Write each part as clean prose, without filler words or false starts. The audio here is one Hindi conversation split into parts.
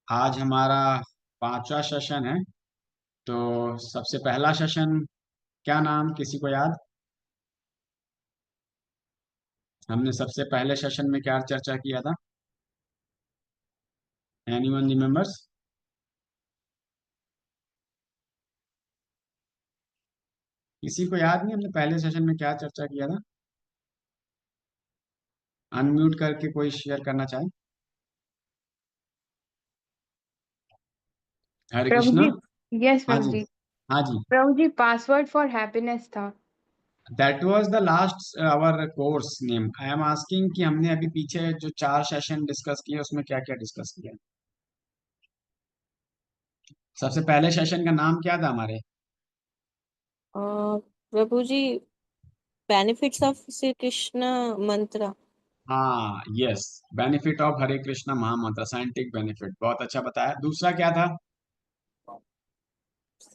आज हमारा पांचवा सेशन है। तो सबसे पहला सेशन, क्या नाम किसी को याद? हमने सबसे पहले सेशन में क्या चर्चा किया था? Anyone remembers? किसी को याद नहीं हमने पहले सेशन में क्या चर्चा किया था? अनम्यूट करके कोई शेयर करना चाहे? हरे प्रभु कृष्णा। जी। यस हाँ प्रभु जी। जी। हाँ जी। प्रभु जी, पासवर्ड फॉर हैप्पीनेस था। That was the last hour course name. I am asking कि हमने अभी पीछे जो चार सेशन डिस्कस किए उसमें क्या क्या डिस्कस किया? सबसे पहले सेशन का नाम क्या था हमारे? Prabhu ji, benefits of Shri Krishna mantra. हाँ, yes. Benefit of Hare Krishna mahamantra, scientific benefit, बहुत अच्छा बताया। दूसरा क्या था?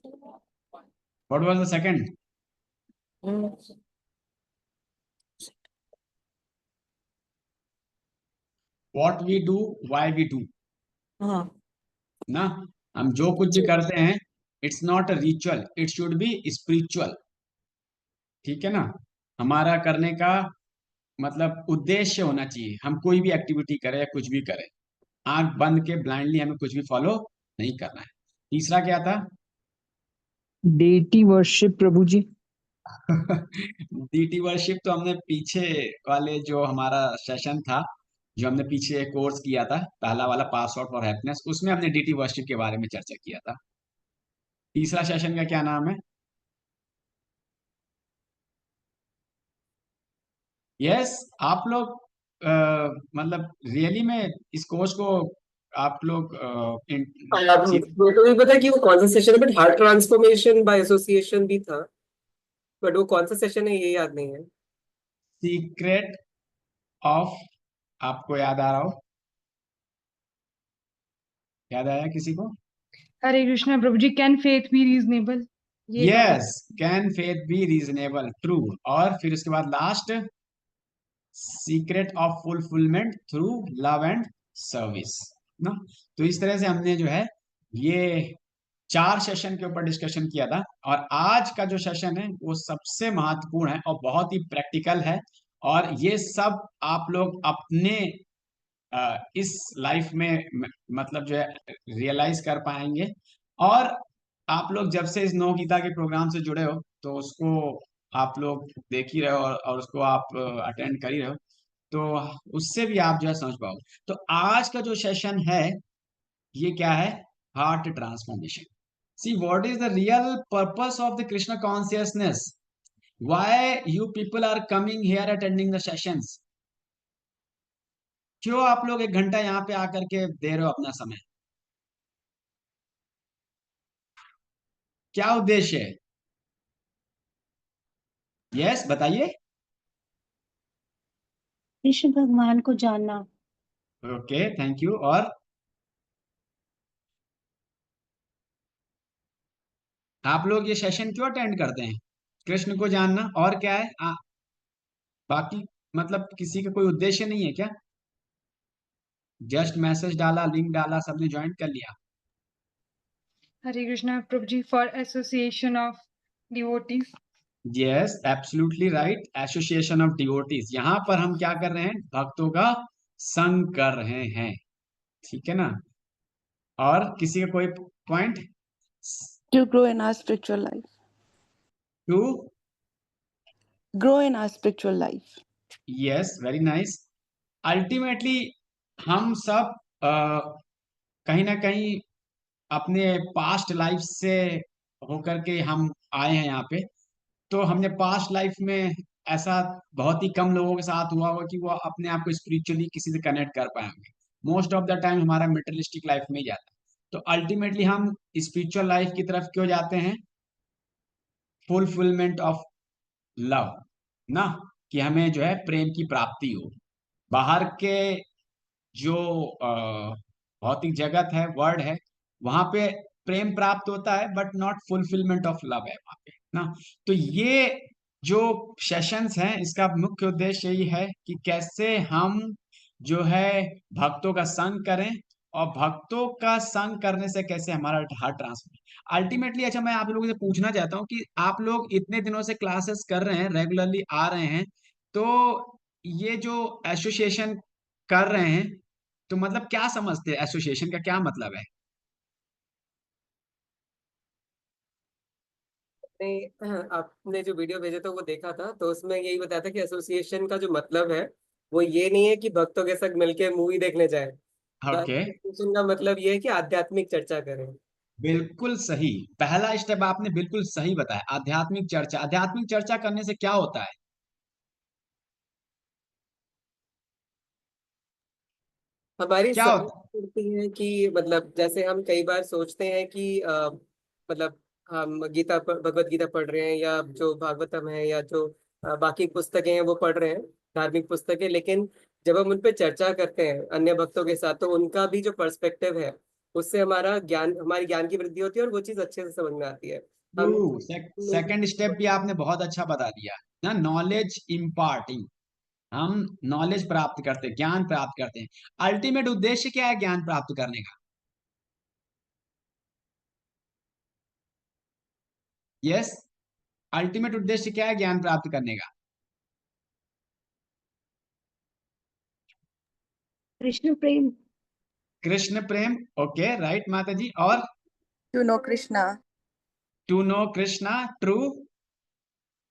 What was the second? Hmm, what we do, why we do. हाँ। ना, हम जो कुछ भी करते हैं, it's not a ritual, it should be spiritual. ठीक है ना? हमारा करने का मतलब उद्देश्य होना चाहिए। हम कोई भी एक्टिविटी करें या कुछ भी करें, आंख बंद के ब्लाइंडली हमें कुछ भी फॉलो नहीं करना है। तीसरा क्या था? डेटी वर्शिप प्रभु जी। डीटी वर्शिप तो हमने पीछे वाले जो हमारा सेशन था, जो हमने पीछे कोर्स किया था, पहला वाला पास आउट फॉर हैप्पीनेस, उसमें हमने डीटी वर्शिप के बारे में चर्चा किया था। तीसरा सेशन का क्या नाम है? यस। आप लोग मतलब रियली में इस कोर्स को आप लोग मेरे को भी पता है कि वो कौन सा सेशन है, but heart transformation by association भी था। बट वो कौन सा सेशन है ये याद नहीं है। सीक्रेट ऑफ, आपको याद आ रहा हो? याद आया किसी को? हरे कृष्णा प्रभु जी, कैन फेथ बी रीजनेबल? ये था कुछ। Yes. Can faith be reasonable, true. और फिर उसके बाद last, secret of fulfilment through love and service. ना, तो इस तरह से हमने जो है ये चार सेशन के ऊपर डिस्कशन किया था। और आज का जो सेशन है वो सबसे महत्वपूर्ण है और बहुत ही प्रैक्टिकल है। और ये सब आप लोग अपने इस लाइफ में मतलब जो है रियलाइज कर पाएंगे। और आप लोग जब से इस नौ गीता के प्रोग्राम से जुड़े हो तो उसको आप लोग देख ही रहे हो, और उसको आप अटेंड कर ही रहे हो, तो उससे भी आप जो है समझ पाओ। तो आज का जो सेशन है ये क्या है? Heart transformation. See what is the real purpose of the Krishna consciousness? Why you people are coming here attending the sessions? क्यों आप लोग एक घंटा यहाँ पे आकर के दे रहे हो अपना समय? क्या उद्देश्य है? यस, बताइए। कृष्ण भगवान को जानना। Okay, thank you. और आप लोग ये सेशन क्यों अटेंड करते हैं? कृष्ण को जानना, और क्या है? बाकी मतलब किसी का कोई उद्देश्य नहीं है क्या? जस्ट मैसेज डाला, लिंक डाला, सबने ज्वाइन कर लिया? हरे कृष्णा प्रभु जी, for association of devotees. Yes, absolutely right, association of devotees. यहाँ पर हम क्या कर रहे हैं? भक्तों का संग कर रहे हैं। ठीक है ना? और किसी का कोई point? To grow in our spiritual life. To, Grow in our spiritual life. Yes, very nice. Ultimately हम सब कहीं ना कहीं अपने पास्ट लाइफ से होकर के हम आए हैं यहाँ पे। तो हमने पास्ट लाइफ में ऐसा बहुत ही कम लोगों के साथ हुआ होगा कि वो अपने आप को स्पिरिचुअली किसी से कनेक्ट कर पाए होंगे। मोस्ट ऑफ द टाइम हमारा मेटेरियलिस्टिक लाइफ में ही जाता है। तो अल्टीमेटली हम स्पिरिचुअल लाइफ की तरफ क्यों जाते हैं? Fulfilment of love. ना, कि हमें जो है प्रेम की प्राप्ति हो। बाहर के जो भौतिक जगत है, वर्ड है, वहां पे प्रेम प्राप्त होता है but not fulfilment of love है वहां पे। ना, तो ये जो सेशंस हैं इसका मुख्य उद्देश्य यही है कि कैसे हम जो है भक्तों का संग करें और भक्तों का संग करने से कैसे हमारा हार्ट ट्रांसफर अल्टीमेटली। अच्छा, मैं आप लोगों से पूछना चाहता हूँ कि आप लोग इतने दिनों से क्लासेस कर रहे हैं, रेगुलरली आ रहे हैं, तो ये जो एसोसिएशन कर रहे हैं, तो मतलब क्या समझते हैं, एसोसिएशन का क्या मतलब है? आपने जो वीडियो भेजा था वो देखा था, तो उसमें यही बताया था कि एसोसिएशन का जो मतलब है वो ये नहीं है कि भक्तों के साथ मिलके मूवी देखने जाए। ओके, एसोसिएशन का मतलब ये है कि आध्यात्मिक चर्चा करें। बिल्कुल सही। पहला स्टेप आपने बिल्कुल सही बताया, आध्यात्मिक चर्चा। आध्यात्मिक चर्चा करने से क्या होता है? हमारी क्या समझ होता पड़ती है कि मतलब जैसे हम कई बार सोचते हैं कि मतलब हम भगवत गीता पढ़ रहे हैं, या जो भागवतम है, या जो बाकी पुस्तकें हैं वो पढ़ रहे हैं, धार्मिक पुस्तकें, लेकिन जब हम उन पे चर्चा करते हैं अन्य भक्तों के साथ, तो उनका भी जो पर्सपेक्टिव है उससे हमारी ज्ञान की वृद्धि होती है, और वो चीज अच्छे से समझ में आती है। हम सेकंड स्टेप भी आपने बहुत अच्छा बता दिया ना, नॉलेज इम्पार्टिंग। हम नॉलेज प्राप्त करते हैं, ज्ञान प्राप्त करते हैं। अल्टीमेट उद्देश्य क्या है ज्ञान प्राप्त करने का? यस, अल्टीमेट उद्देश्य क्या है ज्ञान प्राप्त करने का? कृष्ण प्रेम। कृष्ण प्रेम। ओके, राइट माता जी। और To know Krishna. To know Krishna true,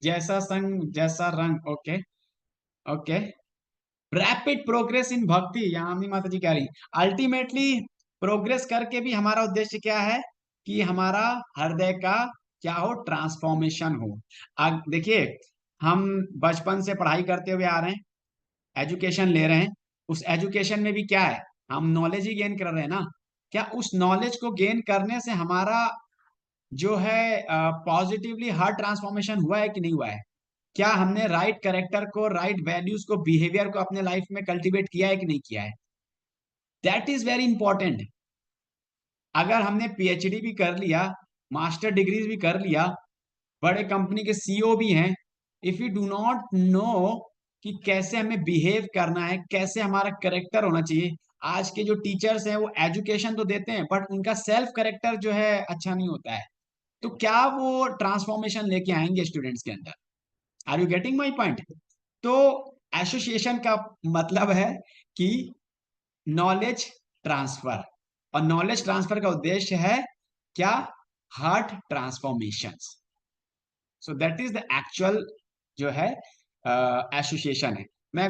जैसा संग जैसा रंग। Okay, okay. Rapid progress in bhakti, यहाँ अपनी माता जी कह रही अल्टीमेटली प्रोग्रेस करके भी हमारा उद्देश्य क्या है कि हमारा हृदय का क्या हो, ट्रांसफॉर्मेशन हो। देखिए, हम बचपन से पढ़ाई करते हुए आ रहे हैं, एजुकेशन ले रहे हैं। उस एजुकेशन में भी क्या है, हम नॉलेज ही गेन कर रहे हैं ना। क्या उस नॉलेज को गेन करने से हमारा जो है पॉजिटिवली हार्ट ट्रांसफॉर्मेशन हुआ है कि नहीं हुआ है? क्या हमने राइट कैरेक्टर को, राइट वैल्यूज को, बिहेवियर को अपने लाइफ में कल्टीवेट किया है कि नहीं किया है? That is very important. अगर हमने पीएचडी भी कर लिया, मास्टर डिग्रीज भी कर लिया, बड़े कंपनी के सीईओ भी हैं, if you do not know कि कैसे हमें बिहेव करना है, कैसे हमारा करेक्टर होना चाहिए। आज के जो टीचर्स हैं वो एजुकेशन तो देते हैं, बट उनका सेल्फ करेक्टर जो है अच्छा नहीं होता है, तो क्या वो ट्रांसफॉर्मेशन लेके आएंगे स्टूडेंट्स के अंदर? Are you getting my point? तो एसोसिएशन का मतलब है कि नॉलेज ट्रांसफर, और नॉलेज ट्रांसफर का उद्देश्य है क्या, heart transformation. So that is the actual जो है एसोसिएशन है। मैं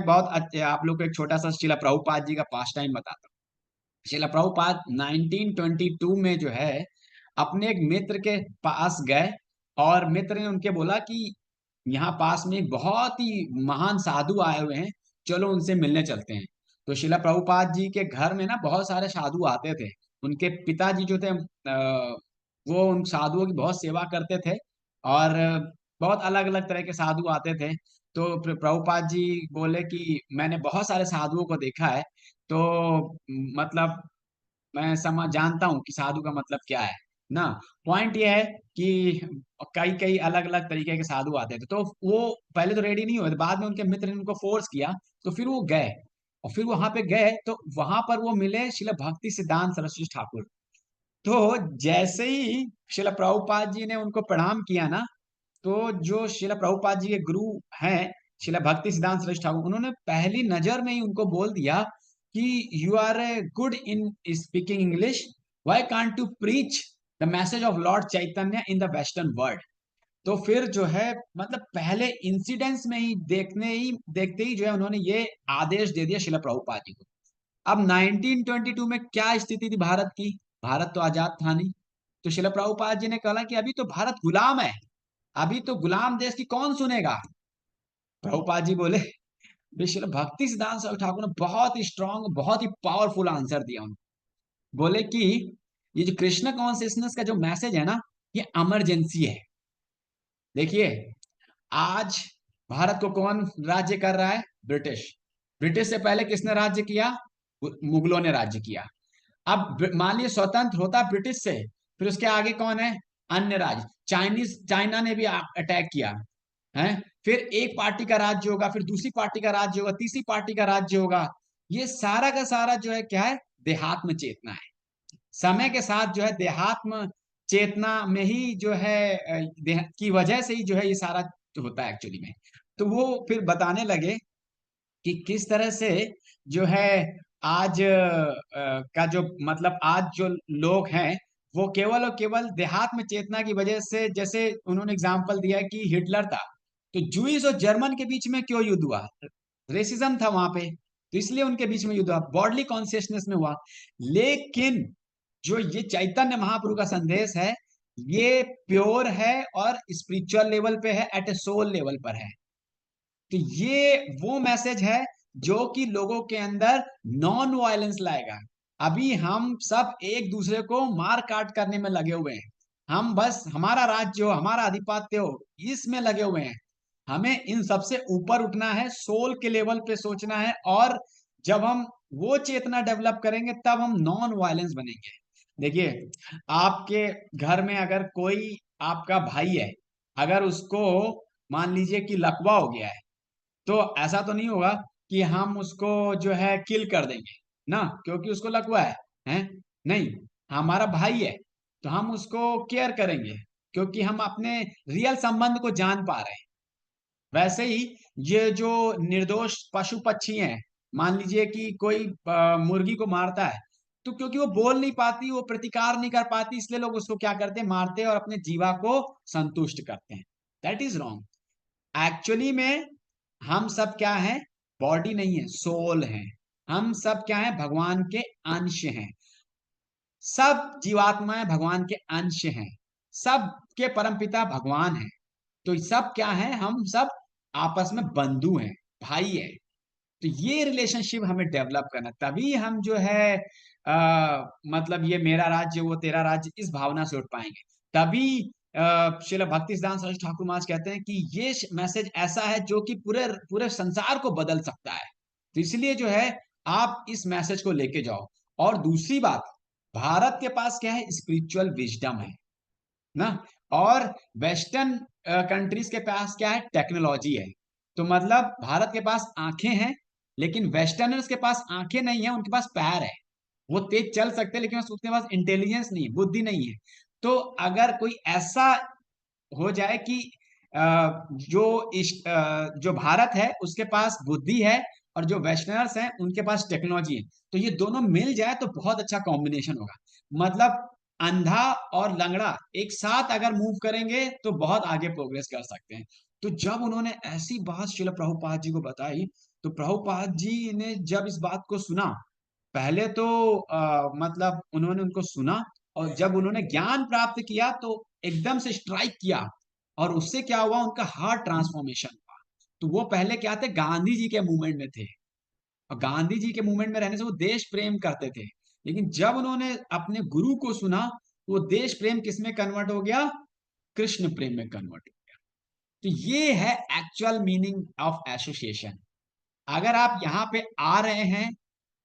आप लोग को एक छोटा सा शिला प्रभुपाद जी का पास टाइम बताता हूँ। शिला प्रभुपाद 1922 में जो है अपने एक मित्र के पास गए, और मित्र ने उनके बोला कि यहाँ पास में एक बहुत ही महान साधु आए हुए हैं, चलो उनसे मिलने चलते हैं। तो शिला प्रभुपाद जी के घर में ना बहुत सारे साधु आते थे। उनके पिताजी जो थे वो उन साधुओं की बहुत सेवा करते थे, और बहुत अलग अलग तरह के साधु आते थे। तो प्रभुपाद जी बोले कि मैंने बहुत सारे साधुओं को देखा है, तो मतलब मैं समझ जानता हूँ कि साधु का मतलब क्या है ना। पॉइंट ये है कि कई कई अलग अलग तरीके के साधु आते थे, तो वो पहले तो रेडी नहीं हुए, बाद में उनके मित्र ने उनको फोर्स किया, तो फिर वो गए। और फिर वहां पे गए तो वहां पर वो मिले शिला भक्ति सिद्धांत सरस्वती ठाकुर। तो जैसे ही शिला प्रभुपाद जी ने उनको प्रणाम किया ना, तो जो शिला प्रभुपाद जी के गुरु हैं शिला भक्ति सिद्धांत सरस्वती ठाकुर, उन्होंने पहली नजर में ही उनको बोल दिया कि you are a good in speaking English, why can't you preach the message of lord Chaitanya in the western world. तो फिर जो है मतलब पहले इंसिडेंस में ही देखते ही जो है उन्होंने ये आदेश दे दिया शिला प्रभुपाद जी को। अब 1922 में क्या स्थिति थी भारत की? भारत तो आजाद था नहीं। तो शिला प्रभुपाद जी ने कहा कि अभी तो भारत गुलाम है, अभी तो गुलाम देश की कौन सुनेगा। प्रभुपाद जी बोले, विश्व भक्ति सिद्धांत सरस्वती ठाकुर ने बहुत ही स्ट्रांग, बहुत ही पावरफुल आंसर दिया उनको। बोले कि ये जो कृष्ण कॉन्शियसनेस का जो मैसेज है ना, ये इमरजेंसी है। देखिए, आज भारत को कौन राज्य कर रहा है? ब्रिटिश। ब्रिटिश से पहले किसने राज्य किया? मुगलों ने राज्य किया। अब मान लीजिए स्वतंत्र होता ब्रिटिश से, फिर उसके आगे कौन है? अन्य राज्य। चाइना ने भी अटैक किया है। फिर एक पार्टी का राज्य होगा, फिर दूसरी पार्टी का राज्य होगा, तीसरी पार्टी का राज्य होगा। ये सारा का सारा जो है क्या है, देहात्म चेतना है। समय के साथ जो है देहात्म चेतना में ही जो है देह की वजह से ही जो है ये सारा जो होता है एक्चुअली में। तो वो फिर बताने लगे कि किस तरह से जो है आज का जो मतलब आज जो लोग हैं वो केवल और केवल देहात्म चेतना की वजह से, जैसे उन्होंने एग्जाम्पल दिया कि हिटलर था तो जूइस और जर्मन के बीच में क्यों युद्ध हुआ, रेसिज्म था वहां पे, तो इसलिए उनके बीच में युद्ध हुआ, बॉडली कॉन्शियसनेस में हुआ। लेकिन जो ये चैतन्य महाप्रभु का संदेश है ये प्योर है और स्पिरिचुअल लेवल पे है, एट ए सोल लेवल पर है। तो ये वो मैसेज है जो कि लोगों के अंदर नॉन वायलेंस लाएगा। अभी हम सब एक दूसरे को मार काट करने में लगे हुए हैं, हम बस हमारा राज्य हो, हमारा अधिपत्य हो, इसमें लगे हुए हैं। हमें इन सबसे ऊपर उठना है, सोल के लेवल पे सोचना है, और जब हम वो चेतना डेवलप करेंगे तब हम नॉन वायलेंस बनेंगे। देखिए, आपके घर में अगर कोई आपका भाई है, अगर उसको मान लीजिए कि लकवा हो गया है, तो ऐसा तो नहीं होगा कि हम उसको जो है किल कर देंगे ना, क्योंकि उसको लकवा है नहीं, हमारा भाई है तो हम उसको केयर करेंगे क्योंकि हम अपने रियल संबंध को जान पा रहे हैं। वैसे ही ये जो निर्दोष पशु पक्षी हैं, मान लीजिए कि कोई मुर्गी को मारता है तो क्योंकि वो बोल नहीं पाती, वो प्रतिकार नहीं कर पाती, इसलिए लोग उसको क्या करते हैं, मारते हैं और अपने जीवा को संतुष्ट करते हैं। That is wrong. एक्चुअली में हम सब क्या हैं, बॉडी नहीं है, सोल है। हम सब क्या है, भगवान के अंश हैं। सब जीवात्माएं भगवान के अंश हैं, सब के परमपिता भगवान हैं। तो सब क्या है, हम सब आपस में बंधु हैं, भाई है। तो ये रिलेशनशिप हमें डेवलप करना, तभी हम जो है मतलब ये मेरा राज्य वो तेरा राज्य इस भावना से उठ पाएंगे। तभी श्रील भक्ति सिद्धांत सरस्वती ठाकुर महाराज कहते हैं कि ये मैसेज ऐसा है जो कि पूरे पूरे संसार को बदल सकता है। तो इसलिए जो है आप इस मैसेज को लेके जाओ। और दूसरी बात, भारत के पास क्या है, स्पिरिचुअल विजडम है ना, और वेस्टर्न कंट्रीज के पास क्या है, टेक्नोलॉजी है। तो मतलब भारत के पास आंखें हैं लेकिन वेस्टर्नर्स के पास आंखें नहीं है, उनके पास पैर है। वो तेज चल सकते हैं लेकिन उसके पास इंटेलिजेंस नहीं है, बुद्धि नहीं है। तो अगर कोई ऐसा हो जाए कि जो भारत है उसके पास बुद्धि है और जो वेस्टर्नर्स हैं उनके पास टेक्नोलॉजी है, तो ये दोनों मिल जाए तो बहुत अच्छा कॉम्बिनेशन होगा। मतलब अंधा और लंगड़ा एक साथ अगर मूव करेंगे तो बहुत आगे प्रोग्रेस कर सकते हैं। तो जब उन्होंने ऐसी बात श्रील प्रभुपाद जी को बताई तो प्रभुपाद जी ने जब इस बात को सुना, पहले तो मतलब उन्होंने उनको सुना, और जब उन्होंने ज्ञान प्राप्त किया तो एकदम से स्ट्राइक किया, और उससे क्या हुआ, उनका हार्ट ट्रांसफॉर्मेशन हुआ। तो वो पहले क्या थे, गांधी जी के मूवमेंट में थे, और गांधी जी के मूवमेंट में रहने से वो देश प्रेम करते थे। लेकिन जब उन्होंने अपने गुरु को सुना तो वो देश प्रेम किस में कन्वर्ट हो गया, कृष्ण प्रेम में कन्वर्ट हो गया। तो ये है एक्चुअल मीनिंग ऑफ एसोसिएशन। अगर आप यहाँ पे आ रहे हैं,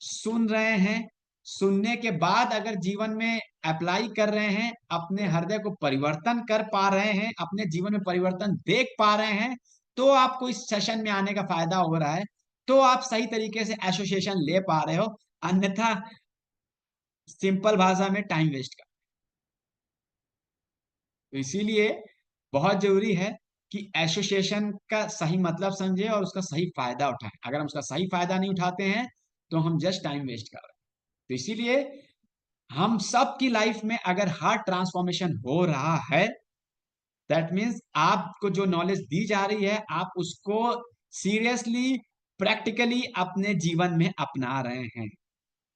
सुन रहे हैं, सुनने के बाद अगर जीवन में अप्लाई कर रहे हैं, अपने हृदय को परिवर्तन कर पा रहे हैं, अपने जीवन में परिवर्तन देख पा रहे हैं, तो आपको इस सेशन में आने का फायदा हो रहा है, तो आप सही तरीके से एसोसिएशन ले पा रहे हो। अन्यथा सिंपल भाषा में टाइम वेस्ट कर। तो इसीलिए बहुत जरूरी है कि एसोसिएशन का सही मतलब समझे और उसका सही फायदा उठाएं। अगर हम उसका सही फायदा नहीं उठाते हैं तो हम जस्ट टाइम वेस्ट कर रहे हैं। तो इसीलिए हम सब की लाइफ में अगर हार्ट ट्रांसफॉर्मेशन हो रहा है, दैट मीन्स आपको जो नॉलेज दी जा रही है आप उसको सीरियसली प्रैक्टिकली अपने जीवन में अपना रहे हैं।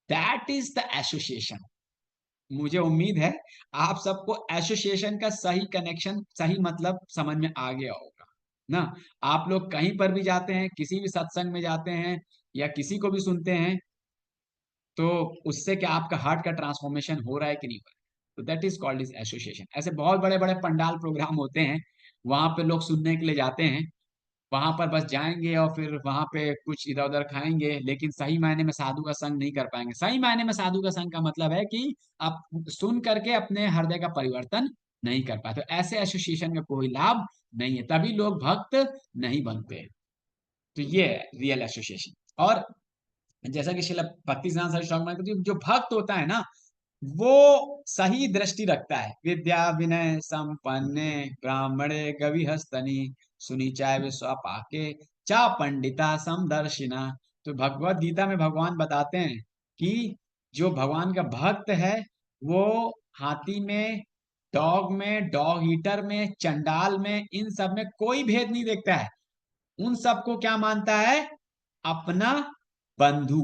That is the association. मुझे उम्मीद है आप सबको एसोसिएशन का सही कनेक्शन, सही मतलब समझ में आ गया होगा ना। आप लोग कहीं पर भी जाते हैं, किसी भी सत्संग में जाते हैं या किसी को भी सुनते हैं, तो उससे क्या आपका हार्ट का ट्रांसफॉर्मेशन हो रहा है कि नहीं हो रहा है, तो that is called is association. ऐसे बहुत बड़े बड़े पंडाल प्रोग्राम होते हैं, वहां पे लोग सुनने के लिए जाते हैं, वहां पर बस जाएंगे और फिर वहां पे कुछ इधर उधर खाएंगे, लेकिन सही मायने में साधु का संग नहीं कर पाएंगे। सही मायने में साधु का संग का मतलब है कि आप सुन करके अपने हृदय का परिवर्तन नहीं कर पाते। तो ऐसे एसोसिएशन का कोई लाभ नहीं है, तभी लोग भक्त नहीं बनते। तो ये है रियल एसोसिएशन। और जैसा कि शिला भक्ति सिद्धांत सरस्वती ठाकुर कहते हैं, जो भक्त होता है ना वो सही दृष्टि रखता है। विद्या विनय संपन्ने ब्राह्मणे गविहस्तनी सुनी चाय विश्वापाके चा पंडिता समदर्शिना। तो भगवत गीता में भगवान बताते हैं कि जो भगवान का भक्त है वो हाथी में, डॉग में, डॉग ईटर में, चंडाल में, इन सब में कोई भेद नहीं देखता है। उन सबको क्या मानता है? अपना बंधु।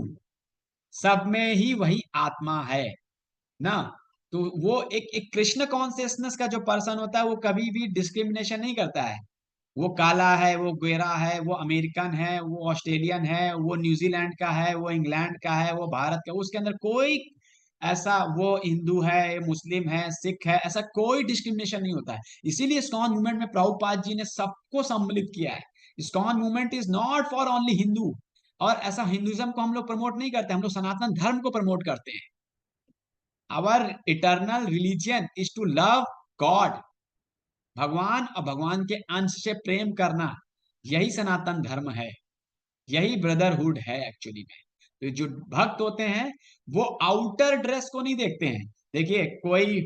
सब में ही वही आत्मा है ना। तो वो एक कृष्ण कॉन्शियसनेस का जो पर्सन होता है वो कभी भी डिस्क्रिमिनेशन नहीं करता है। वो काला है, वो गोरा है, वो अमेरिकन है, वो ऑस्ट्रेलियन है, वो न्यूजीलैंड का है, वो इंग्लैंड का है, वो भारत का, उसके अंदर कोई ऐसा, वो हिंदू है, मुस्लिम है, सिख है, ऐसा कोई डिस्क्रिमिनेशन नहीं होता है। इसीलिए इस्कॉन मूवमेंट में प्रभुपाद जी ने सबको सम्मिलित किया है। ISKCON movement is not for only Hindu. और ऐसा हिंदुइज्म को हम लोग प्रमोट नहीं करते, हम लोग सनातन धर्म को प्रमोट करते हैं। Our eternal religion is to love God, भगवान और भगवान के अंश से प्रेम करना, यही सनातन धर्म है, यही ब्रदरहुड है एक्चुअली में। तो जो भक्त होते हैं वो आउटर ड्रेस को नहीं देखते हैं। देखिए कोई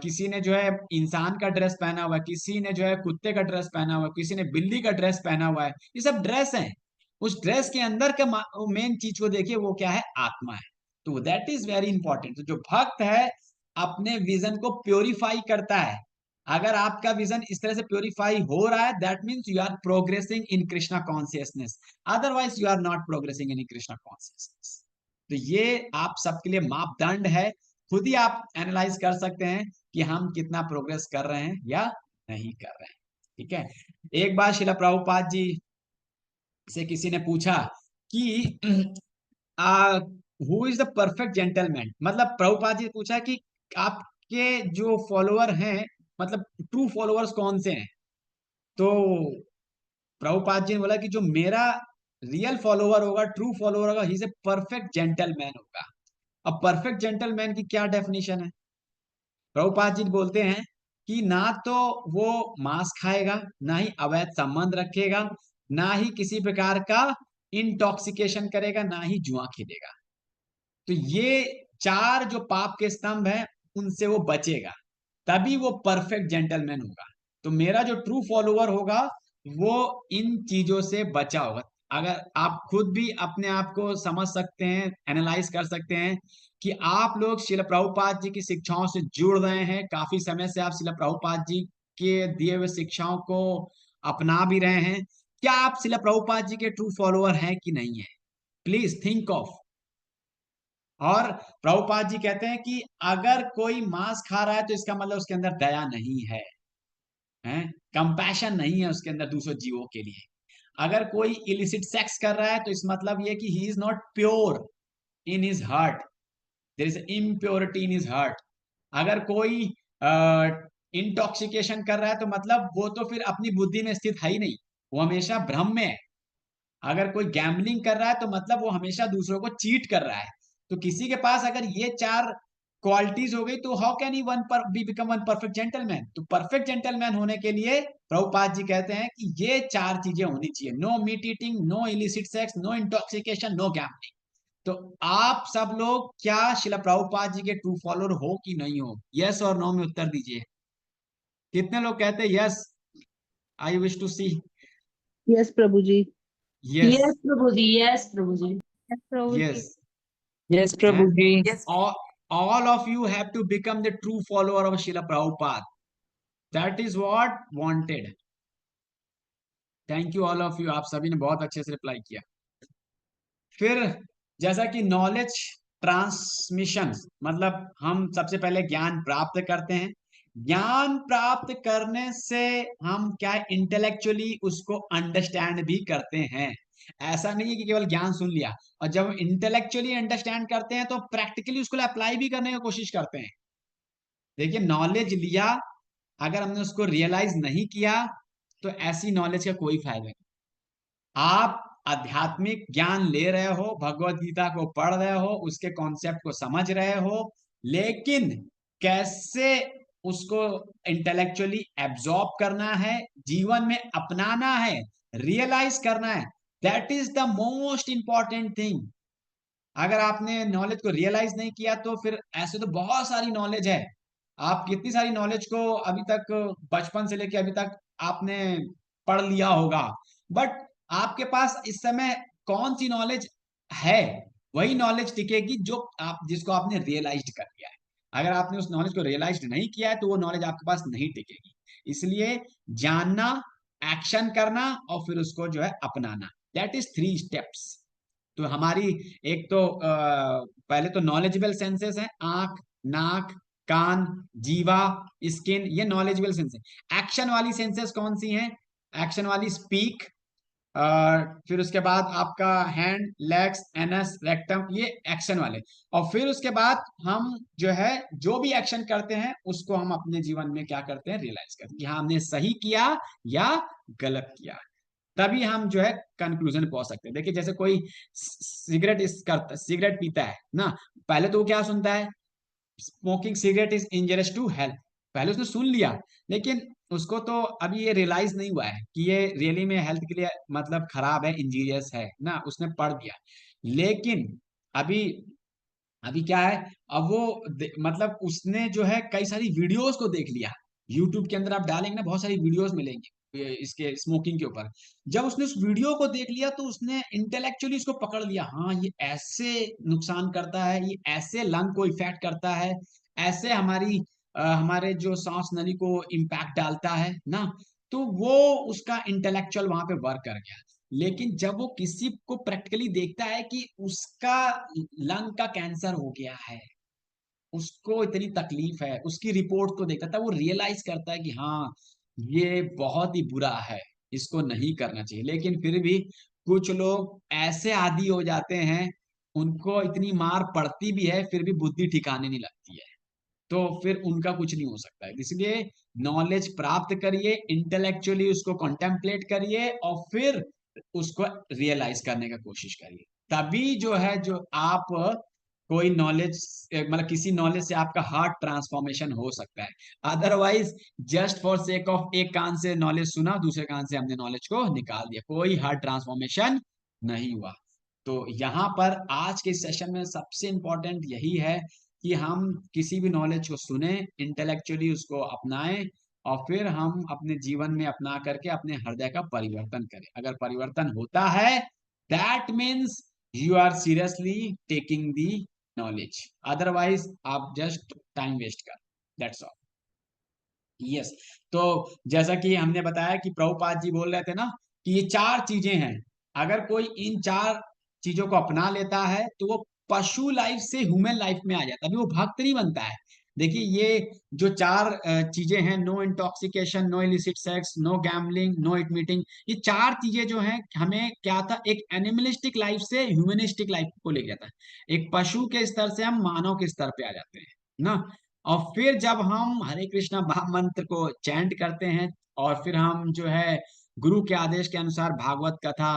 किसी ने जो है इंसान का ड्रेस पहना हुआ है, किसी ने जो है कुत्ते का ड्रेस पहना हुआ है, किसी ने बिल्ली का ड्रेस पहना हुआ है, ये सब ड्रेस हैं। उस ड्रेस के अंदर का मेन चीज को देखिए, वो क्या है? आत्मा है। तो दैट इज वेरी इंपॉर्टेंट। तो जो भक्त है अपने विजन को प्योरीफाई करता है। अगर आपका विजन इस तरह से प्योरीफाई हो रहा है, that means you are progressing in Krishna consciousness, otherwise you are not progressing in Krishna consciousness. तो ये आप सबके लिए मापदंड है। खुद ही आप एनालाइज कर सकते हैं कि हम कितना प्रोग्रेस कर रहे हैं या नहीं कर रहे हैं। ठीक है। एक बार शिला प्रभुपाद जी से किसी ने पूछा कि who is the perfect gentleman, मतलब प्रभुपाद जी ने पूछा कि आपके जो फॉलोअर हैं, मतलब ट्रू फॉलोअर्स कौन से हैं। तो प्रभुपाद जी ने बोला कि जो मेरा रियल फॉलोअर होगा, ट्रू फॉलोअर होगा, he is a perfect gentleman होगा। अब परफेक्ट जेंटलमैन की क्या डेफिनेशन है? प्रभुपाद जी बोलते हैं कि ना तो वो मांस खाएगा, ना ही अवैध संबंध रखेगा, ना ही किसी प्रकार का इंटॉक्सिकेशन करेगा, ना ही जुआ खेलेगा। तो ये चार जो पाप के स्तंभ हैं उनसे वो बचेगा, तभी वो परफेक्ट जेंटलमैन होगा। तो मेरा जो ट्रू फॉलोअर होगा वो इन चीजों से बचा होगा। अगर आप खुद भी अपने आप को समझ सकते हैं, एनालाइज कर सकते हैं कि आप लोग शिला प्रभुपाद जी की शिक्षाओं से जुड़ रहे हैं, काफी समय से आप शिला प्रभुपाद जी के दिए हुए शिक्षाओं को अपना भी रहे हैं, क्या आप शिला प्रभुपाद जी के ट्रू फॉलोअर हैं कि नहीं है? Please think of. और प्रभुपाद जी कहते हैं कि अगर कोई मांस खा रहा है तो इसका मतलब उसके अंदर दया नहीं है, कंपैशन नहीं है उसके अंदर दूसरे जीवों के लिए। अगर कोई इलिसिट सेक्स कर रहा है तो इस मतलब ये कि he is not pure in his heart, there is impurity in his heart. अगर कोई इंटॉक्सिकेशन कर रहा है तो मतलब वो तो फिर अपनी बुद्धि में स्थित है ही नहीं, वो हमेशा भ्रम में है। अगर कोई गैम्बलिंग कर रहा है तो मतलब वो हमेशा दूसरों को चीट कर रहा है। तो किसी के पास अगर ये चार क्वालिटीज हो गई तो हाउ कैन ही वन पर be become one perfect gentleman? तो परफेक्ट जेंटलमैन होने के लिए प्रभुपाद जी कहते हैं कि ये चार चीजें होनी चाहिए। No meat eating, no illicit sex, no intoxication, no gambling. तो आप सब लोग क्या शिला प्रभुपाद जी के ट्रू फॉलोअर हो कि नहीं हो? यस और नो में उत्तर दीजिए। कितने लोग कहते हैं yes? I wish to see Yes, Prabhuji. Yes. Yes, Prabhuji. Yes, Prabhuji. Yes, Prabhuji. Yes. Yes, Prabhuji. Yes. all of you have to become the true follower of Srila Prabhupada. That is what wanted. Thank you all of you. आप सभी ने बहुत अच्छे से रिप्लाई किया। फिर जैसा कि नॉलेज ट्रांसमिशन, मतलब हम सबसे पहले ज्ञान प्राप्त करते हैं। ज्ञान प्राप्त करने से हम क्या इंटेलेक्चुअली उसको अंडरस्टैंड भी करते हैं। ऐसा नहीं है कि केवल ज्ञान सुन लिया, और जब हम इंटेलेक्चुअली अंडरस्टैंड करते हैं तो प्रैक्टिकली उसको अप्लाई भी करने की कोशिश करते हैं। देखिए नॉलेज लिया, अगर हमने उसको रियलाइज नहीं किया तो ऐसी नॉलेज का कोई फायदा नहीं। आप आध्यात्मिक ज्ञान ले रहे हो, भगवत गीता को पढ़ रहे हो, उसके कॉन्सेप्ट को समझ रहे हो, लेकिन कैसे उसको इंटेलेक्चुअली एब्जॉर्ब करना है, जीवन में अपनाना है, रियलाइज करना है, that is the most important thing. अगर आपने नॉलेज को रियलाइज नहीं किया तो फिर ऐसे तो बहुत सारी नॉलेज है, आप कितनी सारी नॉलेज को अभी तक बचपन से लेके अभी तक आपने पढ़ लिया होगा, बट आपके पास इस समय कौन सी नॉलेज है, वही नॉलेज टिकेगी जो आप जिसको आपने रियलाइज्ड कर लिया है। अगर आपने उस नॉलेज को रियलाइज्ड नहीं किया है तो वो नॉलेज आपके पास नहीं टिकेगी। इसलिए जानना, एक्शन करना और फिर उसको जो है अपनाना, दैट इज 3 स्टेप्स। तो हमारी एक तो पहले तो नॉलेजेबल सेंसेस है, आंख, नाक, कान, जीवा, स्किन, ये नॉलेजेबल सेंसेस। एक्शन वाली सेंसेस कौन सी हैं? एक्शन वाली स्पीक, फिर उसके बाद आपका हैंड, लेग्स, एनस, रेक्टम, ये एक्शन वाले। और फिर उसके बाद हम जो है जो भी एक्शन करते हैं उसको हम अपने जीवन में क्या करते हैं, रियलाइज करते हैं कि हाँ हमने सही किया या गलत किया, तभी हम जो है कंक्लूजन पहुंच सकते हैं। देखिए जैसे कोई सिगरेट पीता है ना, पहले तो वो क्या सुनता है, smoking cigarette is injurious to health, पहले उसने सुन लिया, लेकिन उसको तो अभी ये रियलाइज नहीं हुआ है कि ये रियली में हेल्थ के लिए मतलब खराब है, इंजीरियस है ना, उसने पढ़ दिया। लेकिन अभी अभी क्या है, अब वो मतलब उसने जो है कई सारी वीडियोस को देख लिया, यूट्यूब के अंदर आप डालेंगे ना बहुत सारी वीडियोस मिलेंगी इसके स्मोकिंग के ऊपर। जब उसने उस वीडियो को देख लिया तो उसने इंटेलेक्चुअली इसको पकड़ लिया, हाँ ये ऐसे नुकसान करता है, ये ऐसे लंग को इफेक्ट करता है, ऐसे हमारे जो सांस नली को इम्पैक्ट डालता है ना, तो वो उसका इंटेलेक्चुअल वहां पे वर्क कर गया। लेकिन जब वो किसी को प्रैक्टिकली देखता है कि उसका लंग का कैंसर हो गया है, उसको इतनी तकलीफ है, उसकी रिपोर्ट को देखता है, वो रियलाइज करता है कि हाँ ये बहुत ही बुरा है, इसको नहीं करना चाहिए। लेकिन फिर भी कुछ लोग ऐसे आदी हो जाते हैं, उनको इतनी मार पड़ती भी है फिर भी बुद्धि ठिकाने नहीं लगती है, तो फिर उनका कुछ नहीं हो सकता है। इसलिए नॉलेज प्राप्त करिए, इंटेलेक्चुअली उसको कॉन्टेम्पलेट करिए और फिर उसको रियलाइज करने का कोशिश करिए, तभी जो है जो आप कोई नॉलेज मतलब किसी नॉलेज से आपका हार्ट ट्रांसफॉर्मेशन हो सकता है। Otherwise just for sake of एक कान से नॉलेज सुना, दूसरे कान से हमने नॉलेज को निकाल दिया, कोई हार्ट ट्रांसफॉर्मेशन नहीं हुआ। तो यहाँ पर आज के सेशन में सबसे इंपॉर्टेंट यही है कि हम किसी भी नॉलेज को सुने, इंटेलेक्चुअली उसको अपनाएं और फिर हम अपने जीवन में अपना करके अपने हृदय का परिवर्तन करें। अगर परिवर्तन होता है that means you are seriously taking the knowledge, otherwise आप जस्ट टाइम वेस्ट कर, दैट्स ऑल। यस, तो जैसा कि हमने बताया कि प्रभुपाद जी बोल रहे थे ना कि ये 4 चीजें हैं, अगर कोई इन 4 चीजों को अपना लेता है तो वो पशु लाइफ से ह्यूमन लाइफ में आ जाता है, अभी वो भक्त नहीं बनता है। देखिए ये जो 4 चीजें हैं, no intoxication, no illicit sex, no gambling, no it meeting, ये 4 चीजें जो हैं हमें क्या था, एक एनिमलिस्टिक लाइफ से ह्यूमनिस्टिक लाइफ को ले जाता है, एक पशु के स्तर से हम मानव के स्तर पे आ जाते हैं ना। और फिर जब हम हरे कृष्णा मंत्र को चैंट करते हैं और फिर हम जो है गुरु के आदेश के अनुसार भागवत कथा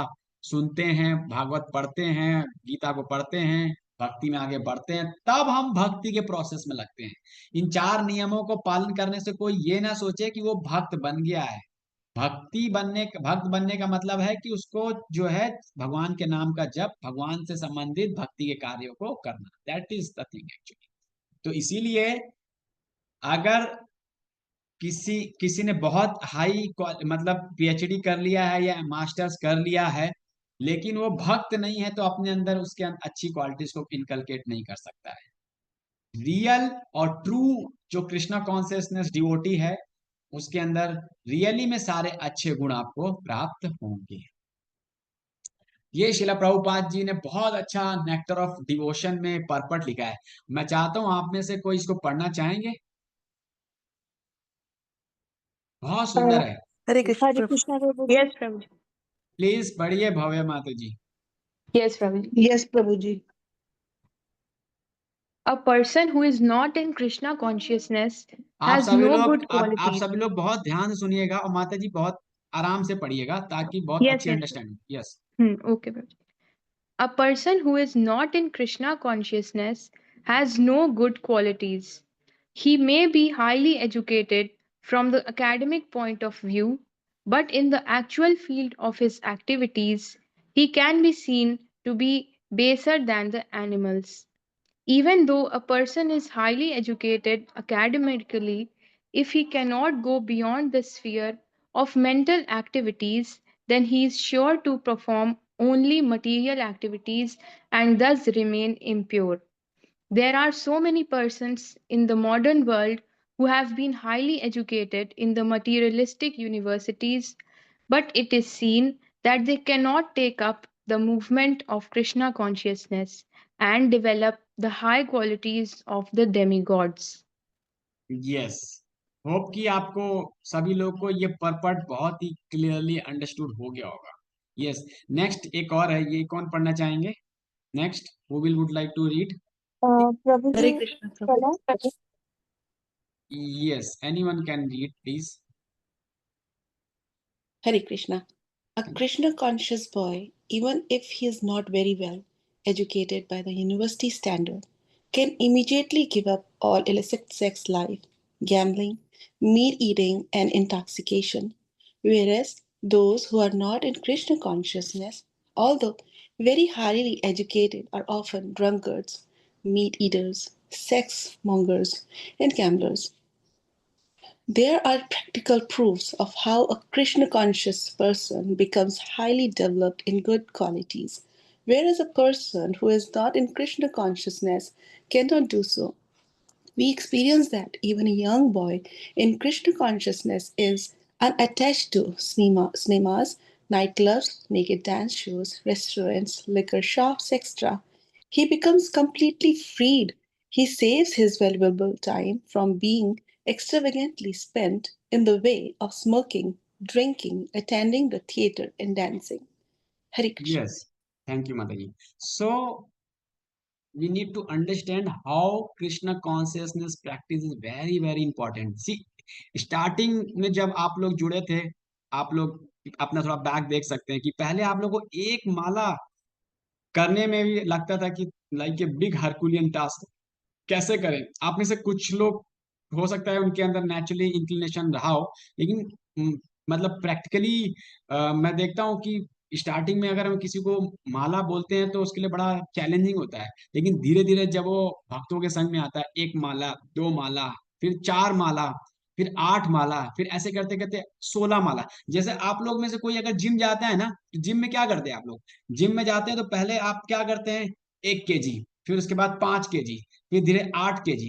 सुनते हैं, भागवत पढ़ते हैं, गीता को पढ़ते हैं, भक्ति में आगे बढ़ते हैं, तब हम भक्ति के प्रोसेस में लगते हैं। इन 4 नियमों को पालन करने से कोई ये ना सोचे कि वो भक्त बन गया है। भक्त बनने का मतलब है कि उसको जो है भगवान के नाम का जप, भगवान से संबंधित भक्ति के कार्यों को करना, that is the thing actually. तो इसीलिए अगर किसी किसी ने बहुत हाई मतलब पीएचडी कर लिया है या मास्टर्स कर लिया है लेकिन वो भक्त नहीं है तो अपने अंदर उसके अच्छी क्वालिटीज को इनकलकेट नहीं कर सकता है। रियल और ट्रू जो कृष्णा कॉन्शियसनेस डिवोटी है उसके अंदर रियली में सारे अच्छे गुण आपको प्राप्त होंगे। ये शिला प्रभुपाद जी ने बहुत अच्छा नेक्टर ऑफ डिवोशन में परपट लिखा है, मैं चाहता हूं आप में से कोई इसको पढ़ना चाहेंगे, बहुत सुंदर है। Hare Krishna. Hare Prabhu. Krishna Prabhuji. Yes, Prabhuji. Please पढ़िए भव्य माता जी। Yes, Prabhuji. Yes, Prabhuji. A person who is not in Krishna consciousness आप has सभी no लोग good आप qualities. सभी लोग बहुत ध्यान से सुनिएगा और माता जी बहुत आराम से पढ़िएगा ताकि बहुत Yes, अच्छी yes. Understanding. Yes, Okay, Prabhuji. A person who is not in Krishna consciousness has no good qualities. He may be highly educated from the academic point of view, but in the actual field of his activities, he can be seen to be baser than the animals. Even though a person is highly educated academically, if he cannot go beyond the sphere of mental activities, then he is sure to perform only material activities and thus remain impure. There are so many persons in the modern world who have been highly educated in the materialistic universities, but it is seen that they cannot take up the movement of Krishna consciousness and develop the high qualities of the demigods. Yes, hope कि आपको सभी लोग को ये पर्पट बहुत ही क्लियरली अंडरस्टूड हो गया होगा। यस, नेक्स्ट एक और है, ये कौन पढ़ना चाहेंगे? Next who will would like to read? Prabhu Hare ji Krishna, चला Prabhu. Yes, anyone can read please. Hare Krishna. A Krishna conscious boy, even if he is not very well educated by the university standard, can immediately give up all illicit sex life, gambling, meat eating, and intoxication. Whereas those who are not in Krishna consciousness, although very highly educated, are often drunkards, meat eaters, sex mongers, and gamblers. There are practical proofs of how a Krishna conscious person becomes highly developed in good qualities, whereas a person who is not in Krishna consciousness cannot do so. We experience that even a young boy in Krishna consciousness is unattached to cinemas, nightclubs, naked dance shows, restaurants, liquor shops, etc. He becomes completely freed. He saves his valuable time from being extravagantly spent in the way of smoking, drinking, attending the theater, and dancing. Hare Krishna. Yes, thank you माता जी। सो we need to understand how Krishna consciousness practice is very very important. See, starting में जब आप लोग जुड़े थे, आप लोग अपना थोड़ा बैक देख सकते हैं कि पहले आप लोगों को एक माला करने में भी लगता था कि like a big Herculean task, कैसे करें। आप में से कुछ लोग हो सकता है उनके अंदर नेचुरली इंक्लिनेशन रहा हो, लेकिन मतलब प्रैक्टिकली मैं देखता हूँ कि स्टार्टिंग में अगर हम किसी को माला बोलते हैं तो उसके लिए बड़ा चैलेंजिंग होता है, लेकिन धीरे धीरे जब वो भक्तों के संग में आता है, एक माला, दो माला, फिर चार माला, फिर आठ माला, फिर ऐसे करते करते 16 माला। जैसे आप लोग में से कोई अगर जिम जाता है ना, तो जिम में क्या करते हैं आप लोग? जिम में जाते हैं तो पहले आप क्या करते हैं? 1 kg, फिर उसके बाद 5 kg, फिर धीरे 8 kg,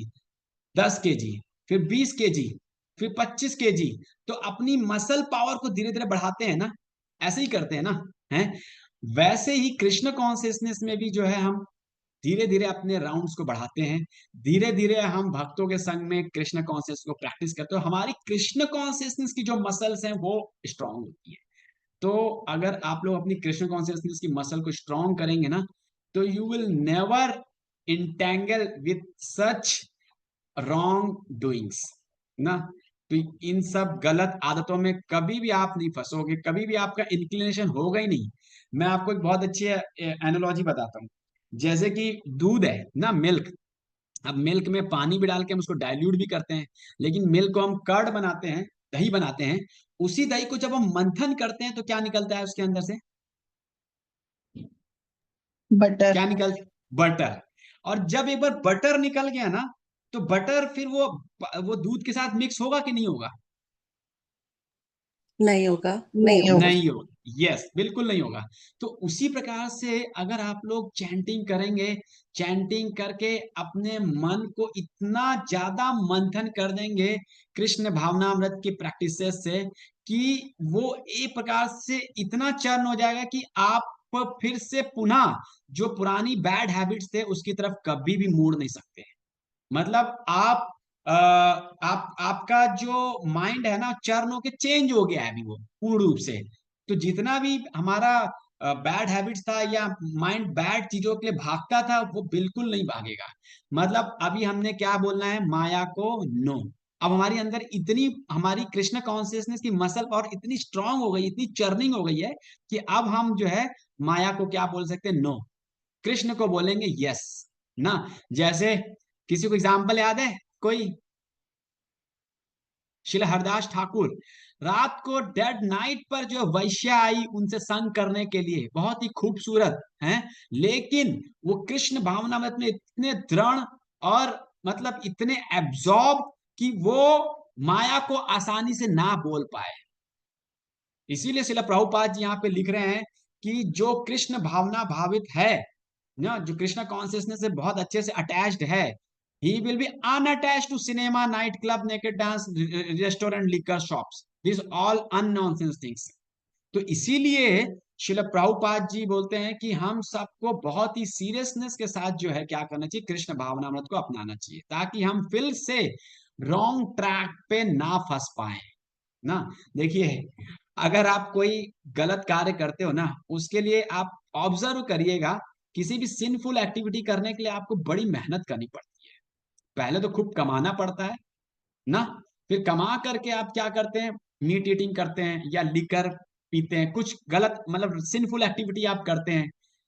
10 kg, फिर 20 kg, फिर 25 kg। तो अपनी मसल पावर को धीरे धीरे बढ़ाते हैं ना, ऐसे ही करते हैं ना, है? वैसे ही कृष्ण कॉन्शियसनेस में भी जो है हम धीरे धीरे अपने राउंड्स को बढ़ाते हैं, धीरे धीरे हम भक्तों के संग में कृष्ण कॉन्शियस को प्रैक्टिस करते हैं, हमारी कृष्ण कॉन्शियसनेस की जो मसल्स हैं वो स्ट्रांग होती है। तो अगर आप लोग अपनी कृष्ण कॉन्शियसनेस की मसल को स्ट्रांग करेंगे ना, तो you will never entangle with such wrong doings ना। तो इन सब गलत आदतों में कभी भी आप नहीं फंसोगे, कभी भी आपका इंक्लिनेशन होगा ही नहीं। मैं आपको एक बहुत अच्छी एनालॉजी बताता हूँ। जैसे कि दूध है ना, मिल्क। अब मिल्क में पानी भी डाल के हम उसको डाइल्यूट भी करते हैं, लेकिन मिल्क को हम कर्ड बनाते हैं, दही बनाते हैं। उसी दही को जब हम मंथन करते हैं तो क्या निकलता है उसके अंदर से? Butter. क्या निकल? बटर। और जब एक बार बटर निकल गया ना, तो बटर फिर वो दूध के साथ मिक्स होगा कि नहीं होगा? नहीं होगा। नहीं होगा। यस, बिल्कुल नहीं होगा। तो उसी प्रकार से अगर आप लोग चैंटिंग करेंगे, चैंटिंग करके अपने मन को इतना ज्यादा मंथन कर देंगे कृष्ण भावनामृत की प्रैक्टिसेस से कि वो एक प्रकार से इतना चर्न हो जाएगा कि आप फिर से पुनः जो पुरानी बैड हैबिट्स थे उसकी तरफ कभी भी मुड़ नहीं सकते। मतलब आप आपका जो माइंड है ना, चर्न होके चेंज हो गया है अभी वो पूर्ण रूप से। तो जितना भी हमारा बैड हैबिट्स था या माइंड बैड चीजों के लिए भागता था, वो बिल्कुल नहीं भागेगा। मतलब अभी हमने क्या बोलना है? माया को नो। अब हमारी अंदर इतनी हमारी कृष्ण कॉन्शियसनेस की मसल और इतनी स्ट्रांग हो गई, इतनी चर्निंग हो गई है कि अब हम जो है माया को क्या बोल सकते हैं? नो। कृष्ण को बोलेंगे यस ना। जैसे किसी को एग्जाम्पल याद है कोई? श्रील हरदास ठाकुर, रात को डेड नाइट पर जो वैश्या आई उनसे संग करने के लिए, बहुत ही खूबसूरत है, लेकिन वो कृष्ण भावना में इतने दृढ़ और मतलब इतने एब्जॉर्ब कि वो माया को आसानी से ना बोल पाए। इसीलिए श्रील प्रभुपाद जी यहाँ पे लिख रहे हैं कि जो कृष्ण भावना भावित है ना, जो कृष्ण कॉन्शियसनेस से बहुत अच्छे से अटैच्ड है, he will be unattached to cinema, night club, naked dance, restaurant, liquor shops. These all unnonsense things. तो इसीलिए श्रील प्रभुपाद जी बोलते हैं कि हम सबको बहुत ही सीरियसनेस के साथ जो है क्या करना चाहिए, कृष्ण भावनामृत को अपनाना चाहिए, ताकि हम फिर से रॉन्ग ट्रैक पे ना फंस पाए ना। देखिए, अगर आप कोई गलत कार्य करते हो ना, उसके लिए आप ऑब्जर्व करिएगा, किसी भी सिंफुल एक्टिविटी करने के लिए आपको बड़ी मेहनत करनी पड़ती है। पहले तो खूब कमाना पड़ता है ना, फिर कमा करके आप क्या करते हैं, मीट ईटिंग करते हैं या लिकर पीते हैं, कुछ गलत मतलब सिंफुल एक्टिविटी आप करते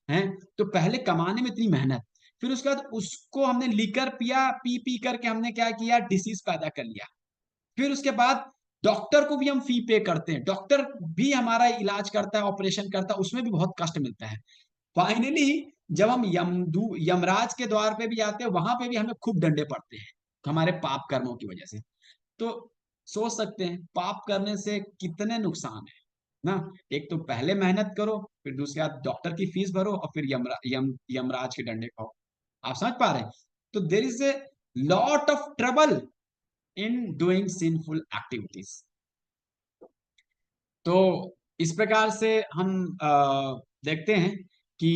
हैं तो पहले कमाने में इतनी मेहनत, फिर उसके बाद उसको हमने लिकर पिया, पी पी करके हमने क्या किया, डिसीज पैदा कर लिया। फिर उसके बाद डॉक्टर को भी हम फी पे करते हैं, डॉक्टर भी हमारा इलाज करता है, ऑपरेशन करता है, उसमें भी बहुत कष्ट मिलता है। फाइनली जब हम यमराज के द्वार पे भी आते हैं, वहां पे भी हमें खूब डंडे पड़ते हैं हमारे पाप कर्मों की वजह से। तो सोच सकते हैं पाप करने से कितने नुकसान है ना। एक तो पहले मेहनत करो, फिर दूसरे बाद डॉक्टर की फीस भरो, और फिर यमराज के डंडे खाओ। आप समझ पा रहे हैं? तो there is a lot of trouble in doing sinful activities. तो इस प्रकार से हम देखते हैं कि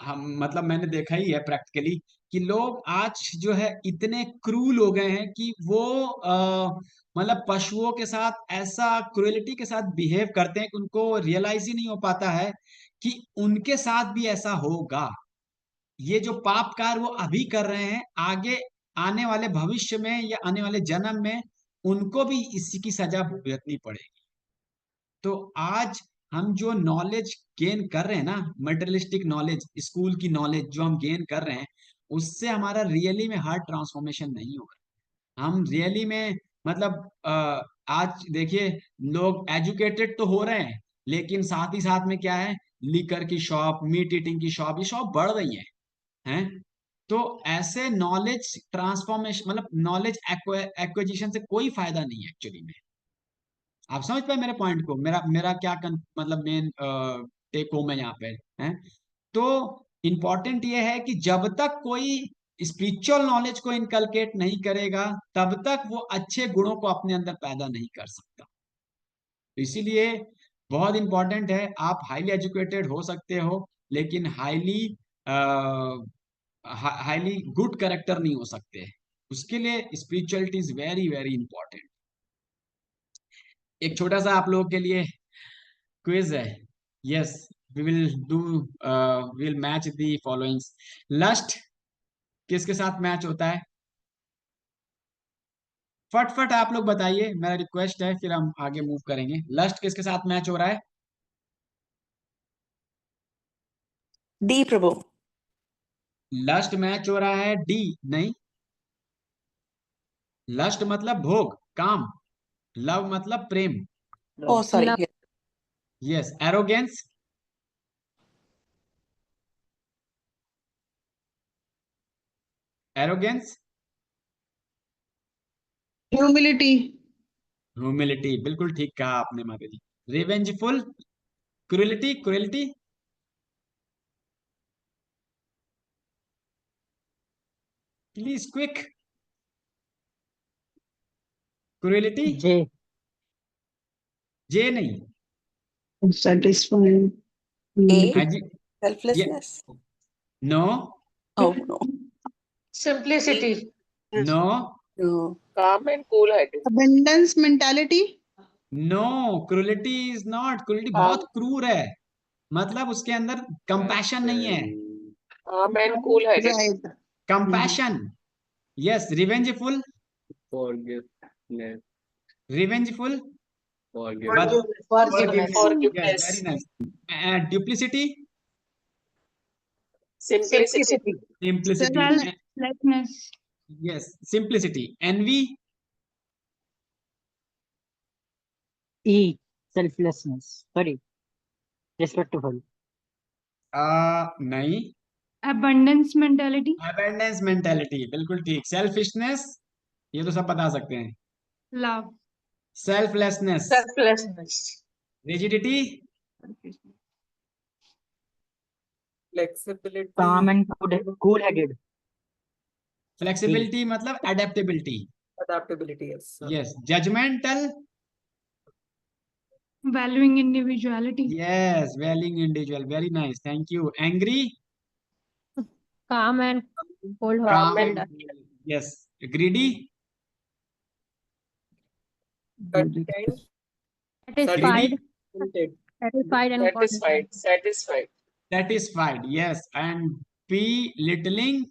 हम मतलब मैंने देखा ही है प्रैक्टिकली कि लोग आज जो है इतने क्रूल हो गए हैं कि वो मतलब पशुओं के साथ ऐसा क्रूएलिटी के साथ बिहेव करते हैं कि उनको रियलाइज ही नहीं हो पाता है कि उनके साथ भी ऐसा होगा। ये जो पाप कार्य वो अभी कर रहे हैं, आगे आने वाले भविष्य में या आने वाले जन्म में उनको भी इसी की सजा भुगतनी पड़ेगी। तो आज हम जो नॉलेज गेन कर रहे हैं ना, मटेरियलिस्टिक नॉलेज, स्कूल की नॉलेज जो हम गेन कर रहे हैं, उससे हमारा रियली में हार्ट ट्रांसफॉर्मेशन नहीं होगा। हम रियली में मतलब आज देखिए लोग एजुकेटेड तो हो रहे हैं, लेकिन साथ ही साथ में क्या है, लिकर की शॉप, मीट ईटिंग की शॉप, ये शॉप बढ़ रही हैं। तो ऐसे नॉलेज ट्रांसफॉर्मेशन मतलब नॉलेज एक्विजिशन से कोई फायदा नहीं है एक्चुअली में। आप समझ पाए मेरे पॉइंट को, मेरा मेरा क्या मतलब मेन टेक होम है यहाँ पे है। तो इंपॉर्टेंट ये है कि जब तक कोई स्पिरिचुअल नॉलेज को इनकलकेट नहीं करेगा, तब तक वो अच्छे गुणों को अपने अंदर पैदा नहीं कर सकता। तो इसीलिए बहुत इंपॉर्टेंट है, आप हाईली एजुकेटेड हो सकते हो, लेकिन हाईली गुड कैरेक्टर नहीं हो सकते। उसके लिए spirituality is very very important. एक छोटा सा आप लोगों के लिए क्विज है। Yes, we will match the followings. Lust किसके साथ मैच होता है? फटफट आप लोग बताइए, मेरा रिक्वेस्ट है, फिर हम आगे मूव करेंगे। लस्ट किसके साथ मैच हो रहा है? डी प्रभु। लस्ट मैच हो रहा है डी, नहीं। लस्ट मतलब भोग, काम। लव मतलब प्रेम। Oh, sorry. Love. Yes. Yes, arrogance. Arrogance, Humility. Humility, बिल्कुल ठीक कहा आपने माता जी। Revengeful, cruelty, cruelty, please quick. Cruelty, जे जे नहीं। Satisfying. A. हाँ जी, ये Selflessness. No, Oh no. Simplicity. No, No. Calm and cool-headed. Abundance mentality. No, cruelty is not. Cruelty बहुत क्रूर है, मतलब उसके अंदर कंपैशन नहीं है। Calm and cool-headed. Right. Compassion, yes. Revengeful, Forgiveness. Revengeful, Forgiveness. Yes, very nice. Duplicity, Simplicity. Simplicity, Selflessness. Yes, simplicity. Envy, E. Selflessness. Sorry. Respectful. नहीं, abundance mentality, अबेंडेंस मेंटेलिटी बिल्कुल ठीक। सेल्फिशनेस ये तो सब बता सकते हैं। love, selflessness, Selflessness. Rigidity, flexibility, Calm and cool-headed. Flexibility मतलब adaptability. Adaptability, yes. Yes, judgmental, valuing individuality, yes, valuing individual, very nice, thank you. Angry, Calm and calm cold-hearted. And, yes, greedy, content, Satisfied. Greedy, Satisfied and content. satisfied, satisfied, yes. And पी, लिटलिंग,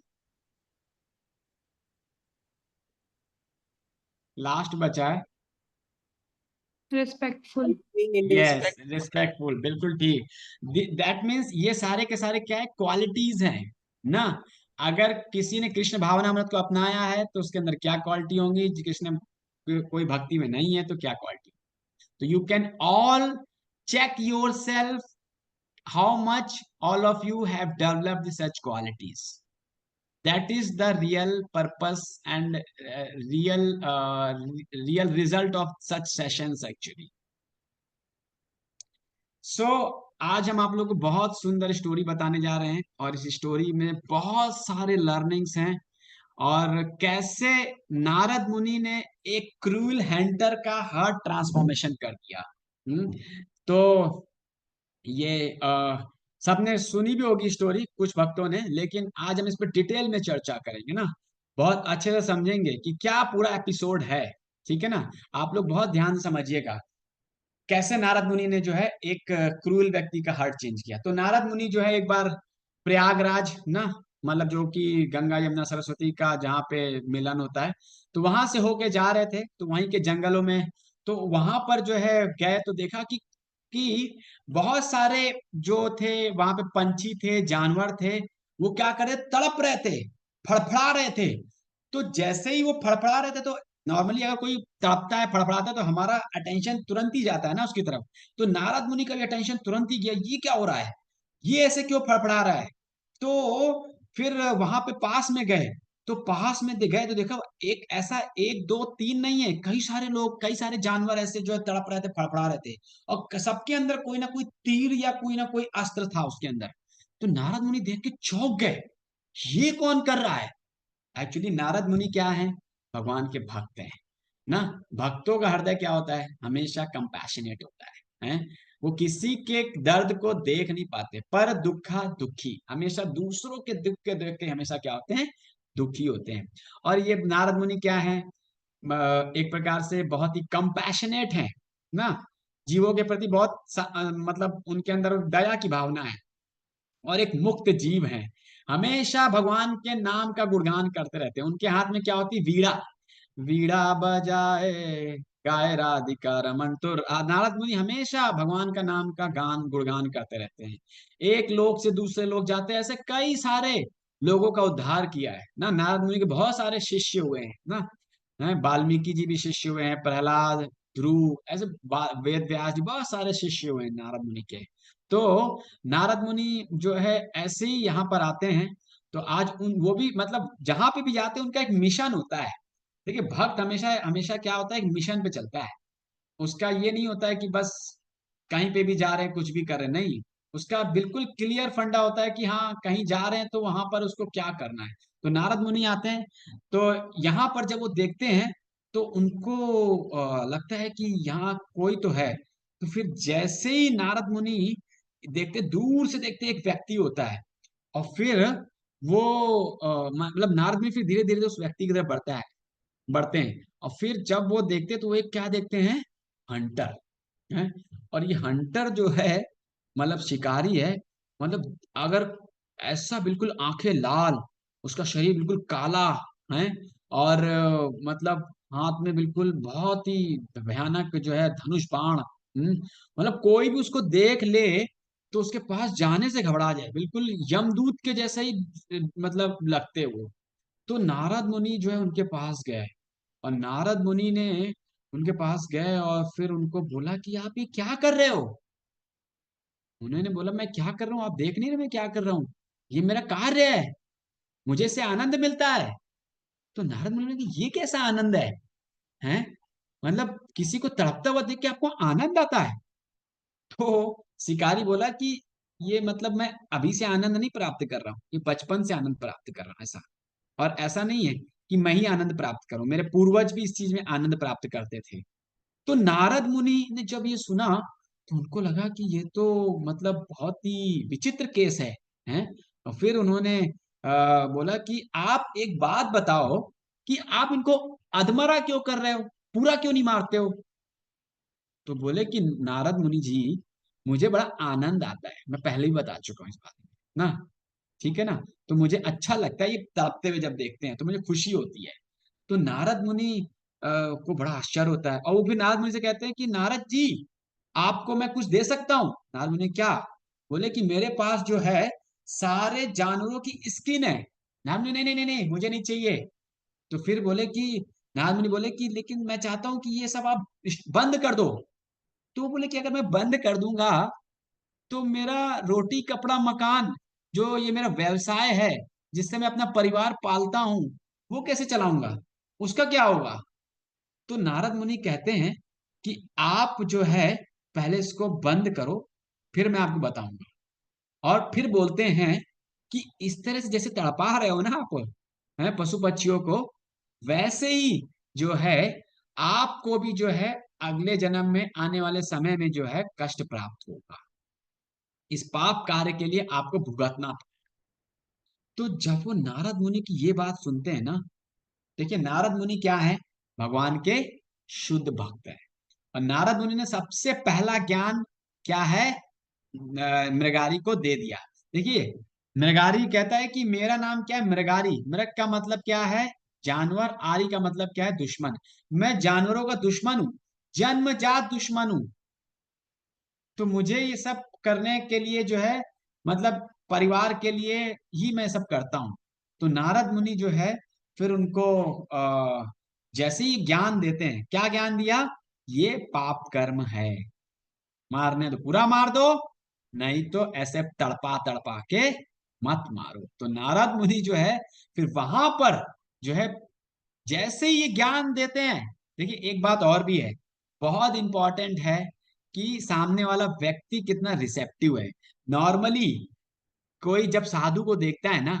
लास्ट बचा है, respectful, यस, रिस्पेक्टफुल, बिल्कुल ठीक। दैट मीन्स ये सारे के सारे क्या है, क्वालिटीज हैं ना। अगर किसी ने कृष्ण भावनामृत को अपनाया है तो उसके अंदर क्या क्वालिटी होंगी, कृष्ण कोई भक्ति में नहीं है तो क्या क्वालिटी। तो you can all check yourself how much all of you have developed such qualities. That is the real purpose and real result of such sessions actually. आज हम आप लोग को बहुत सुंदर स्टोरी बताने जा रहे हैं और इस स्टोरी में बहुत सारे लर्निंग्स हैं और कैसे नारद मुनि ने एक क्रूल हंटर का हार्ट ट्रांसफॉर्मेशन कर दिया। तो ये सबने सुनी भी होगी स्टोरी कुछ भक्तों ने, लेकिन आज हम इस पर डिटेल में चर्चा करेंगे ना, बहुत अच्छे से समझेंगे कि क्या पूरा एपिसोड है। ठीक है ना, आप लोग बहुत ध्यान से समझिएगा कैसे नारद मुनि ने जो है एक क्रूल व्यक्ति का हार्ट चेंज किया। तो नारद मुनि जो है एक बार प्रयागराज ना, मतलब जो कि गंगा यमुना सरस्वती का जहाँ पे मिलन होता है, तो वहां से होके जा रहे थे तो वहीं के जंगलों में, तो वहां पर जो है गए तो देखा कि बहुत सारे जो थे वहां पे पंछी थे, जानवर थे, वो क्या कर रहे, तड़प रहे थे, फड़फड़ा रहे थे। तो जैसे ही वो फड़फड़ा रहे थे तो नॉर्मली अगर कोई तड़पता है, फड़फड़ाता है तो हमारा अटेंशन तुरंत ही जाता है ना उसकी तरफ। तो नारद मुनि का भी अटेंशन तुरंत ही गया, ये क्या हो रहा है, ये ऐसे क्यों फड़फड़ा रहा है। तो फिर वहां पे पास में गए, तो पास में गए तो देखा एक ऐसा, एक दो तीन नहीं है, कई सारे लोग, कई सारे जानवर ऐसे जो है तड़प रहे थे, फड़फड़ा रहे थे, और सबके अंदर कोई ना कोई तीर या कोई ना कोई अस्त्र था उसके अंदर। तो नारद मुनि देख के चौंक गए, ये कौन कर रहा है। एक्चुअली नारद मुनि क्या है, भगवान के भक्त हैं ना। भक्तों का हृदय क्या होता है, हमेशा कंपैशनेट होता है? वो किसी के दर्द को देख नहीं पाते, पर दुखा दुखी, हमेशा दूसरों के दुख के देख के हमेशा क्या होते हैं, दुखी होते हैं। और ये नारद मुनि क्या है, एक प्रकार से बहुत ही कंपैशनेट है ना, जीवों के प्रति बहुत मतलब उनके अंदर दया की भावना है और एक मुक्त जीव है, हमेशा भगवान के नाम का गुणगान करते रहते हैं। उनके हाथ में क्या होती, वीणा, वीणा बजाए गाय राधिका रमन। तो नारद मुनि हमेशा भगवान का नाम का गान गुणगान करते रहते हैं, एक लोक से दूसरे लोक जाते हैं, ऐसे कई सारे लोगों का उद्धार किया है ना। नारद मुनि के बहुत सारे शिष्य हुए हैं ना, वाल्मीकि जी भी शिष्य हुए हैं, प्रहलाद, ध्रुव, ऐसे वेद व्यास जी, बहुत सारे शिष्य हुए हैं नारद मुनि के। तो नारद मुनि जो है ऐसे ही यहाँ पर आते हैं, तो आज वो भी मतलब जहां पे भी जाते हैं उनका एक मिशन होता है। देखिए भक्त हमेशा हमेशा क्या होता है, एक मिशन पे चलता है। उसका ये नहीं होता है कि बस कहीं पे भी जा रहे हैं कुछ भी कर रहे हैं, नहीं, उसका बिल्कुल क्लियर फंडा होता है कि हाँ कहीं जा रहे हैं तो वहां पर उसको क्या करना है। तो नारद मुनि आते हैं, तो यहाँ पर जब वो देखते हैं तो उनको लगता है कि यहाँ कोई तो है। तो फिर जैसे ही नारद मुनि देखते, दूर से देखते एक व्यक्ति होता है, और फिर वो मतलब नारद मुनि फिर धीरे धीरे उस व्यक्ति की तरफ बढ़ते हैं, और फिर जब वो देखते तो वो एक क्या देखते हैं, हंटर है। और ये हंटर जो है मतलब शिकारी है, मतलब अगर ऐसा बिल्कुल आंखें लाल, उसका शरीर बिल्कुल काला है, और मतलब हाथ में बिल्कुल बहुत ही भयानक जो है धनुष बाण। मतलब कोई भी उसको देख ले तो उसके पास जाने से घबरा जाए, बिल्कुल यमदूत के जैसा ही मतलब लगते वो। तो नारद मुनि जो है उनके पास गए, और नारद मुनि ने उनके पास गए और फिर उनको बोला कि आप ये क्या कर रहे हो। उन्होंने बोला मैं क्या कर रहा हूँ, आप देख नहीं रहे मैं क्या कर रहा हूँ, ये मेरा कार्य है, मुझे इससे आनंद मिलता है। तो नारद मुनि ने कि ये कैसा आनंद है, हैं? मतलब किसी को तड़पता हुआ देख के आपको आनंद आता है। तो शिकारी बोला कि ये मतलब मैं अभी से आनंद नहीं प्राप्त कर रहा हूँ, ये बचपन से आनंद प्राप्त कर रहा हूँ ऐसा। और ऐसा नहीं है कि मैं ही आनंद प्राप्त करूं, मेरे पूर्वज भी इस चीज में आनंद प्राप्त करते थे। तो नारद मुनि ने जब ये सुना तो उनको लगा कि ये तो मतलब बहुत ही विचित्र केस है, हैं? और फिर उन्होंने बोला कि आप एक बात बताओ कि आप इनको अधमरा क्यों कर रहे हो, पूरा क्यों नहीं मारते हो। तो बोले कि नारद मुनि जी, मुझे बड़ा आनंद आता है, मैं पहले ही बता चुका हूँ इस बारे में ना, ठीक है ना। तो मुझे अच्छा लगता है ये तड़पते हुए जब देखते हैं तो मुझे खुशी होती है। तो नारद मुनि को बड़ा आश्चर्य होता है और वो फिर नारद मुनि से कहते हैं कि नारद जी, आपको मैं कुछ दे सकता हूँ। नारद मुनि क्या? बोले कि मेरे पास जो है सारे जानवरों की स्किन है। नारद मुनि नहीं नहीं नहीं नहीं, मुझे नहीं चाहिए। तो फिर बोले कि नारद मुनि बोले कि लेकिन मैं चाहता हूँ कि ये सब आप बंद कर दो। तो वो बोले कि अगर मैं बंद कर दूंगा तो मेरा रोटी कपड़ा मकान, जो ये मेरा व्यवसाय है जिससे मैं अपना परिवार पालता हूँ, वो कैसे चलाऊंगा, उसका क्या होगा। तो नारद मुनि कहते हैं कि आप जो है पहले इसको बंद करो, फिर मैं आपको बताऊंगा। और फिर बोलते हैं कि इस तरह से जैसे तड़पा रहे हो ना आप हैं पशु पक्षियों को, वैसे ही जो है आपको भी जो है अगले जन्म में आने वाले समय में जो है कष्ट प्राप्त होगा, इस पाप कार्य के लिए आपको भुगतना। तो जब वो नारद मुनि की ये बात सुनते हैं ना, देखिए नारद मुनि क्या है, भगवान के शुद्ध भक्त है। और नारद मुनि ने सबसे पहला ज्ञान क्या है, मृगारी को दे दिया। देखिए मृगारी कहता है कि मेरा नाम क्या है, मृगारी, मृग का मतलब क्या है, जानवर, आरी का मतलब क्या है, दुश्मन। मैं जानवरों का दुश्मन हूं, जन्मजात दुश्मन हूं। तो मुझे ये सब करने के लिए जो है मतलब परिवार के लिए ही मैं सब करता हूँ। तो नारद मुनि जो है फिर उनको जैसे ही ज्ञान देते हैं, क्या ज्ञान दिया, ये पाप कर्म है, मारने तो पूरा मार दो, नहीं तो ऐसे तड़पा तड़पा के मत मारो। तो नारद मुनि जो है फिर वहां पर जो है जैसे ही ये ज्ञान देते हैं, देखिए एक बात और भी है, बहुत इंपॉर्टेंट है कि सामने वाला व्यक्ति कितना रिसेप्टिव है। नॉर्मली कोई जब साधु को देखता है ना,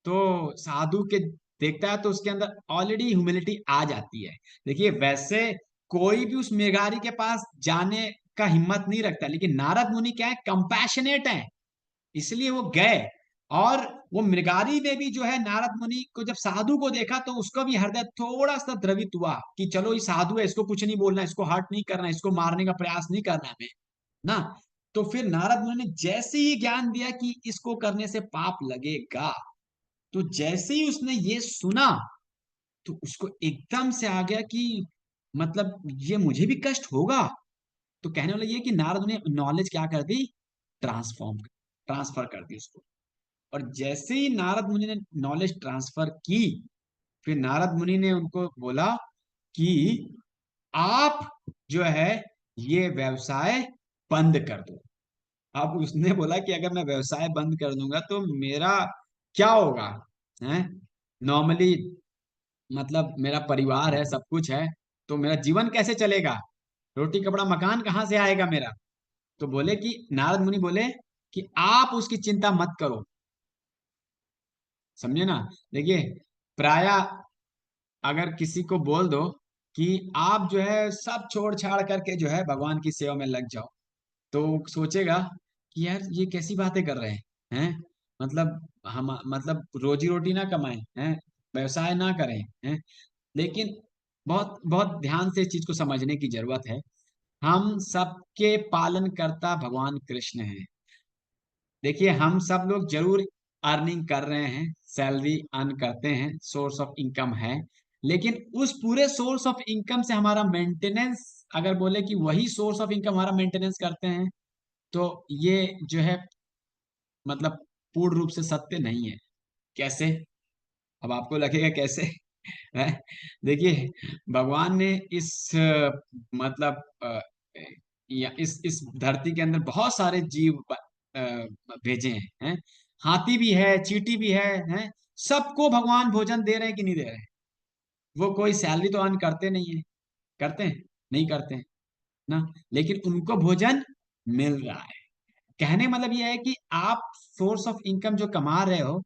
तो साधु के देखता है तो उसके अंदर ऑलरेडी ह्यूमिलिटी आ जाती है। देखिए वैसे कोई भी उस मेघारी के पास जाने का हिम्मत नहीं रखता, लेकिन नारद मुनि क्या है, कंपैशनेट है, इसलिए वो गए। और वो मृगारी ने भी जो है नारद मुनि को जब साधु को देखा तो उसका भी हृदय थोड़ा सा द्रवित हुआ कि चलो ये साधु है, इसको कुछ नहीं बोलना, इसको हर्ट नहीं करना, इसको मारने का प्रयास नहीं करना हमें ना। तो फिर नारद मुनि ने जैसे ही ज्ञान दिया कि इसको करने से पाप लगेगा, तो जैसे ही उसने ये सुना तो उसको एकदम से आ गया कि मतलब ये मुझे भी कष्ट होगा। तो कहने वाला ये कि नारद ने नॉलेज क्या कर दी, ट्रांसफर कर दी उसको। और जैसे ही नारद मुनि ने नॉलेज ट्रांसफर की, फिर नारद मुनि ने उनको बोला कि आप जो है ये व्यवसाय बंद कर दो। अब उसने बोला कि अगर मैं व्यवसाय बंद कर दूंगा तो मेरा क्या होगा, है नॉर्मली मतलब मेरा परिवार है, सब कुछ है, तो मेरा जीवन कैसे चलेगा, रोटी कपड़ा मकान कहाँ से आएगा मेरा। तो बोले कि नारद मुनि बोले कि आप उसकी चिंता मत करो, समझे ना। देखिए प्राय अगर किसी को बोल दो कि आप जो है सब छोड़ छाड़ करके जो है भगवान की सेवा में लग जाओ, तो सोचेगा कि यार ये कैसी बातें कर रहे हैं, मतलब हम मतलब रोजी रोटी ना कमाएं, हैं व्यवसाय ना करें, हैं। लेकिन बहुत बहुत ध्यान से इस चीज को समझने की जरूरत है, हम सबके पालन करता भगवान कृष्ण हैं। देखिए हम सब लोग जरूर अर्निंग कर रहे हैं, सैलरी अर्न करते हैं, सोर्स ऑफ इनकम है, लेकिन उस पूरे सोर्स ऑफ इनकम से हमारा मेंटेनेंस, अगर बोले कि वही सोर्स ऑफ इनकम हमारा मेंटेनेंस करते हैं, तो ये जो है मतलब पूर्ण रूप से सत्य नहीं है। कैसे? अब आपको लगेगा कैसे, है। देखिए भगवान ने इस मतलब या इस धरती के अंदर बहुत सारे जीव भेजे हैं। हाथी भी है, चींटी भी है। सबको भगवान भोजन दे रहे हैं कि नहीं दे रहे हैं? वो कोई सैलरी तो अर्न करते नहीं है, करते हैं? नहीं करते हैं ना, लेकिन उनको भोजन मिल रहा है। कहने का मतलब ये है कि आप सोर्स ऑफ इनकम जो कमा रहे हो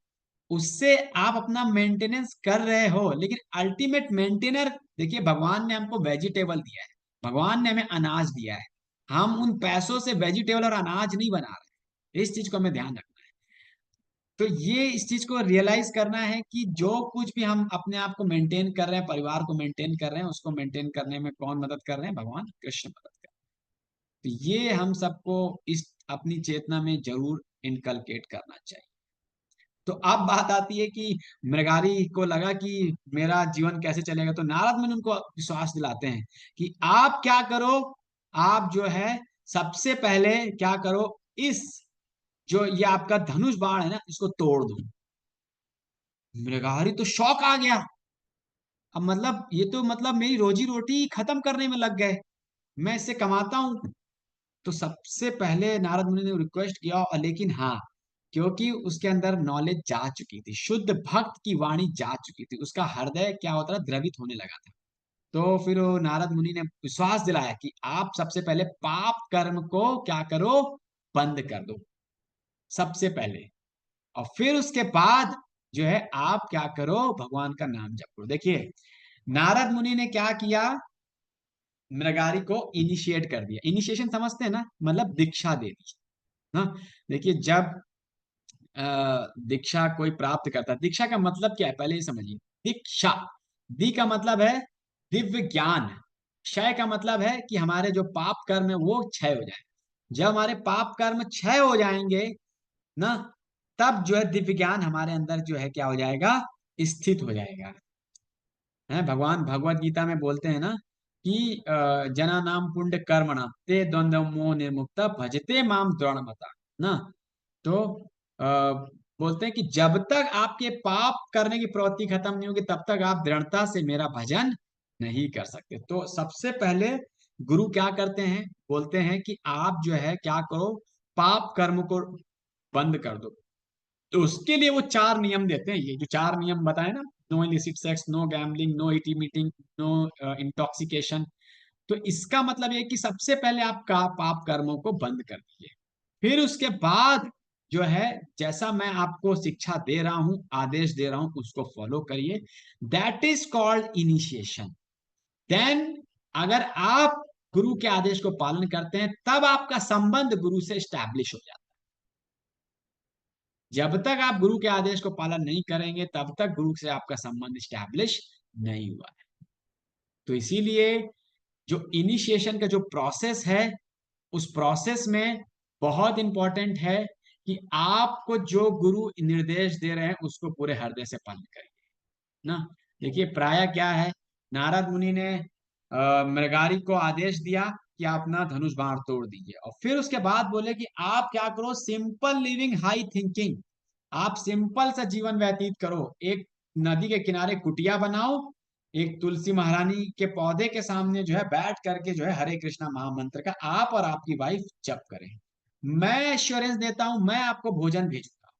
उससे आप अपना मेंटेनेंस कर रहे हो, लेकिन अल्टीमेट मेंटेनर देखिए भगवान ने हमको वेजिटेबल दिया है, भगवान ने हमें अनाज दिया है। हम उन पैसों से वेजिटेबल और अनाज नहीं बना रहे, इस चीज को हमें ध्यान रखना है। तो ये इस चीज को रियलाइज करना है कि जो कुछ भी हम अपने आप को मेंटेन कर रहे हैं, परिवार को मेंटेन कर रहे हैं, उसको मेंटेन करने में कौन मदद कर रहे हैं? भगवान कृष्ण मदद कर रहे हैं। तो ये हम सबको इस अपनी चेतना में जरूर इनकलकेट करना चाहिए। तो अब बात आती है कि मृगारी को लगा कि मेरा जीवन कैसे चलेगा, तो नारद मुनि उनको विश्वास दिलाते हैं कि आप क्या करो, आप जो है सबसे पहले क्या करो, इस जो ये आपका धनुष बाण है ना, इसको तोड़ दो। मृगारी तो शौक आ गया, अब मतलब ये तो मतलब मेरी रोजी रोटी खत्म करने में लग गए, मैं इससे कमाता हूं। तो सबसे पहले नारद मुनि ने रिक्वेस्ट किया, और लेकिन हाँ, क्योंकि उसके अंदर नॉलेज जा चुकी थी, शुद्ध भक्त की वाणी जा चुकी थी, उसका हृदय क्या होता था, द्रवित होने लगा था। तो फिर वो नारद मुनि ने विश्वास दिलाया कि आप सबसे पहले पाप कर्म को क्या करो, बंद कर दो सबसे पहले, और फिर उसके बाद जो है आप क्या करो, भगवान का नाम जप करो। देखिए नारद मुनि ने क्या किया, मृगारी को इनिशिएट कर दिया। इनिशिएशन समझते हैं ना, मतलब दीक्षा दे दी ना। देखिए जब दीक्षा कोई प्राप्त करता है, दीक्षा का मतलब क्या है पहले ये समझिए। दीक्षा, दी का मतलब है दिव्य ज्ञान, क्षय का मतलब है कि हमारे जो पाप कर्म है वो क्षय हो जाए। जब हमारे पाप कर्म क्षय हो जाएंगे ना, तब जो है दिव्य ज्ञान हमारे अंदर जो है क्या हो जाएगा, स्थित हो जाएगा। है भगवान भगवत गीता में बोलते हैं ना कि जना नाम पुण्य कर्मणा ते द्वंद्व मोह निर्मुक्त भजते माम द्रोणमता ना। तो बोलते हैं कि जब तक आपके पाप करने की प्रवृत्ति खत्म नहीं होगी तब तक आप दृढ़ता से मेरा भजन नहीं कर सकते। तो सबसे पहले गुरु क्या करते हैं, बोलते हैं कि आप जो है क्या करो, पाप कर्म को बंद कर दो। तो उसके लिए वो 4 नियम देते हैं, ये जो 4 नियम बताए ना, no illicit sex, no gambling, no eat meeting, no intoxication. तो इसका मतलब ये कि सबसे पहले आप का पाप कर्मों को बंद कर दीजिए, फिर उसके बाद जो है जैसा मैं आपको शिक्षा दे रहा हूं, आदेश दे रहा हूं, उसको फॉलो करिए। That is called initiation. Then अगर आप गुरु के आदेश को पालन करते हैं तब आपका संबंध गुरु से स्टैब्लिश हो जाता है। जब तक आप गुरु के आदेश को पालन नहीं करेंगे तब तक गुरु से आपका संबंध स्टैब्लिश नहीं हुआ है। तो इसीलिए जो इनिशिएशन का जो प्रोसेस है, उस प्रोसेस में बहुत इंपॉर्टेंट है कि आपको जो गुरु निर्देश दे रहे हैं उसको पूरे हृदय से पालन करिए ना। देखिए प्राय क्या है, नारद मुनि ने मृगारी को आदेश दिया कि आप ना धनुष बाण तोड़ दीजिए, और फिर उसके बाद बोले कि आप क्या करो, सिंपल लिविंग हाई थिंकिंग, आप सिंपल सा जीवन व्यतीत करो। एक नदी के किनारे कुटिया बनाओ, एक तुलसी महारानी के पौधे के सामने जो है बैठ करके जो है हरे कृष्णा महामंत्र का आप और आपकी वाइफ जप करें। मैं एश्योरेंस देता हूं, मैं आपको भोजन भेजूंगा।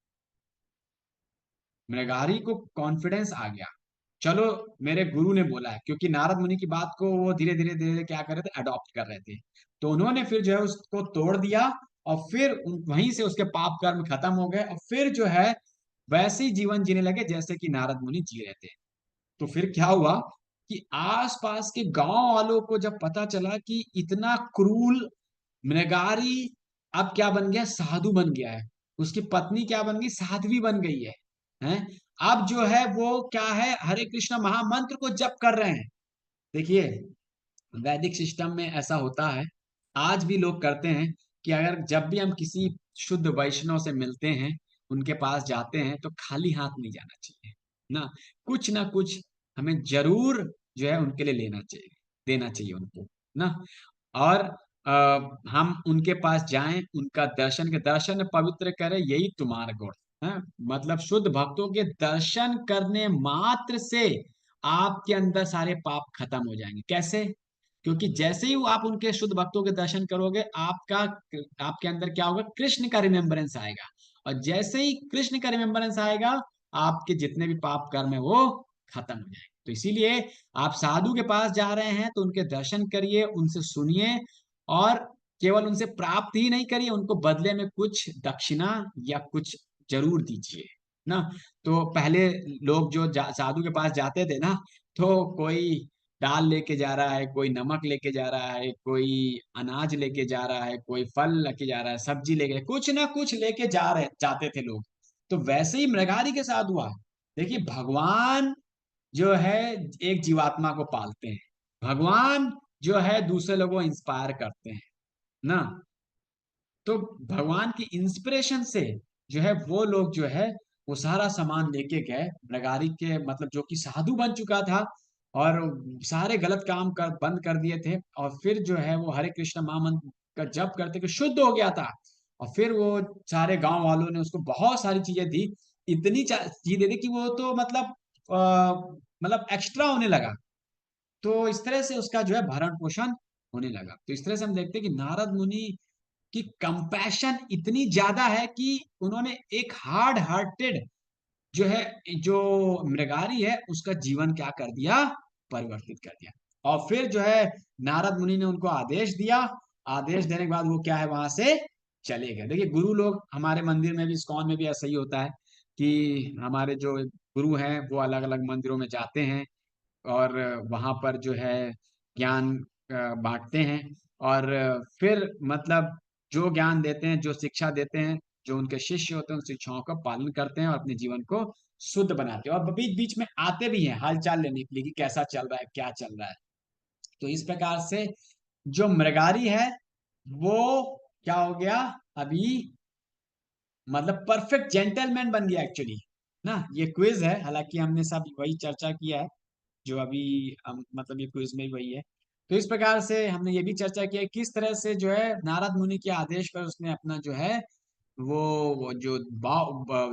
मृगारी को कॉन्फिडेंस आ गया, चलो मेरे गुरु ने बोला है, क्योंकि नारद मुनि की बात को वो धीरे धीरे धीरे क्या कर रहे थे, अडॉप्ट कर रहे थे। तो उन्होंने फिर जो है उसको तोड़ दिया, और फिर वहीं से उसके पाप कर्म खत्म हो गए, और फिर जो है वैसे ही जीवन जीने लगे जैसे कि नारद मुनि जी रहे थे। तो फिर क्या हुआ कि आसपास के गांव वालों को जब पता चला कि इतना क्रूल मृगारी अब क्या बन गया, साधु बन गया है, उसकी पत्नी क्या बन गई, साध्वी बन गई है। अब जो है वो क्या है, हरे कृष्ण महामंत्र को जप कर रहे हैं। देखिए वैदिक सिस्टम में ऐसा होता है, आज भी लोग करते हैं कि अगर जब भी हम किसी शुद्ध वैष्णव से मिलते हैं, उनके पास जाते हैं, तो खाली हाथ नहीं जाना चाहिए ना कुछ हमें जरूर जो है उनके लिए लेना चाहिए, देना चाहिए उनको ना। और हम उनके पास जाएं, उनका दर्शन के दर्शन पवित्र करें, यही तुम्हारा गुण है। मतलब शुद्ध भक्तों के दर्शन करने मात्र से आपके अंदर सारे पाप खत्म हो जाएंगे। कैसे? क्योंकि जैसे ही आप उनके शुद्ध भक्तों के दर्शन करोगे, आपके अंदर क्या होगा, कृष्ण का रिमेम्बरेंस आएगा, और जैसे ही कृष्ण का रिमेम्बरेंस आएगा, आपके जितने भी पाप कर्म है वो खत्म हो जाएंगे। तो इसीलिए आप साधु के पास जा रहे हैं तो उनके दर्शन करिए, उनसे सुनिए, और केवल उनसे प्राप्त ही नहीं करिए, उनको बदले में कुछ दक्षिणा या कुछ जरूर दीजिए ना। तो पहले लोग जो साधु के पास जाते थे ना, तो कोई दाल लेके जा रहा है, कोई नमक लेके जा रहा है, कोई अनाज लेके जा रहा है, कोई फल लेके जा रहा है, सब्जी लेके, कुछ ना कुछ लेके जाते थे लोग। तो वैसे ही मृगारी के साथ हुआ। देखिए, भगवान जो है एक जीवात्मा को पालते हैं, भगवान जो है दूसरे लोगों को इंस्पायर करते हैं ना। तो भगवान की इंस्पिरेशन से जो है वो लोग जो है वो सारा सामान लेके गए मृगारी के, मतलब जो कि साधु बन चुका था, और सारे गलत काम बंद कर दिए थे, और फिर जो है वो हरे कृष्ण महामंत्र का जप करते कि शुद्ध हो गया था। और फिर वो सारे गांव वालों ने उसको बहुत सारी चीजें दी, इतनी चीज दे दी कि वो तो मतलब एक्स्ट्रा होने लगा। तो इस तरह से उसका जो है भरण पोषण होने लगा। तो इस तरह से हम देखते हैं कि नारद मुनि की कंपैशन इतनी ज्यादा है कि उन्होंने एक हार्ड हार्टेड जो है, जो मृगारी है, उसका जीवन क्या कर दिया, परिवर्तित कर दिया। और फिर जो है नारद मुनि ने उनको आदेश दिया, आदेश देने के बाद वो क्या है, वहां से चले गए। देखिए, गुरु लोग हमारे मंदिर में भी, इस्कॉन में भी ऐसा ही होता है कि हमारे जो गुरु हैं वो अलग अलग मंदिरों में जाते हैं, और वहां पर जो है ज्ञान बांटते हैं, और फिर मतलब जो ज्ञान देते हैं, जो शिक्षा देते हैं, जो उनके शिष्य होते हैं, उन शिक्षाओं का पालन करते हैं और अपने जीवन को शुद्ध बनाते हैं, और बीच बीच में आते भी हैं हालचाल लेने के लिए कि कैसा चल रहा है, क्या चल रहा है। तो इस प्रकार से जो मृगारी है वो क्या हो गया, अभी मतलब परफेक्ट जेंटलमैन बन गया एक्चुअली ना। ये क्विज है, हालांकि हमने सब वही चर्चा किया है जो अभी मतलब ये क्विज में वही है। तो इस प्रकार से हमने ये भी चर्चा किया किस तरह से जो है नारद मुनि के आदेश पर उसने अपना जो है वो जो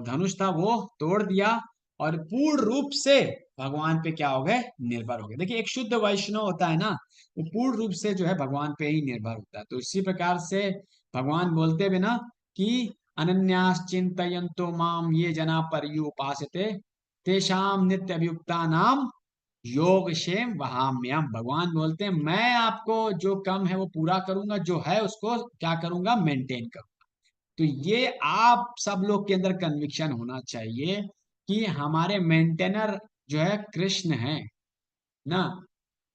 धनुष था वो तोड़ दिया, और पूर्ण रूप से भगवान पे क्या हो गए, निर्भर हो गए। देखिए, एक शुद्ध वैष्णव होता है ना, वो पूर्ण रूप से जो है भगवान पे ही निर्भर होता है। तो इसी प्रकार से भगवान बोलते भी ना कि अनन्यास चिंतयन्तो माम ये जना पर्युपासते तेषाम नित्य अभियुक्ता नाम योग क्षेम वहाम्यम। भगवान बोलते हैं मैं आपको जो कम है वो पूरा करूंगा, जो है उसको क्या करूंगा, मेंटेन करूंगा। तो ये आप सब लोग के अंदर कन्विक्शन होना चाहिए कि हमारे मेंटेनर जो है कृष्ण है ना,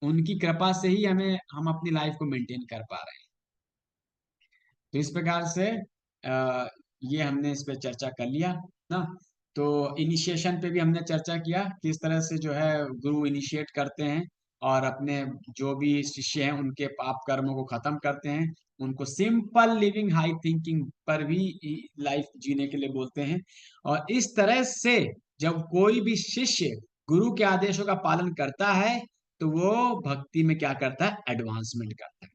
उनकी कृपा से ही हम अपनी लाइफ को मेंटेन कर पा रहे हैं। तो इस प्रकार से ये हमने इस पे चर्चा कर लिया ना। तो इनिशिएशन पे भी हमने चर्चा किया किस तरह से जो है गुरु इनिशिएट करते हैं और अपने जो भी शिष्य हैं उनके पाप कर्मों को खत्म करते हैं, उनको सिंपल लिविंग हाई थिंकिंग पर भी लाइफ जीने के लिए बोलते हैं। और इस तरह से जब कोई भी शिष्य गुरु के आदेशों का पालन करता है तो वो भक्ति में क्या करता है, एडवांसमेंट करता है।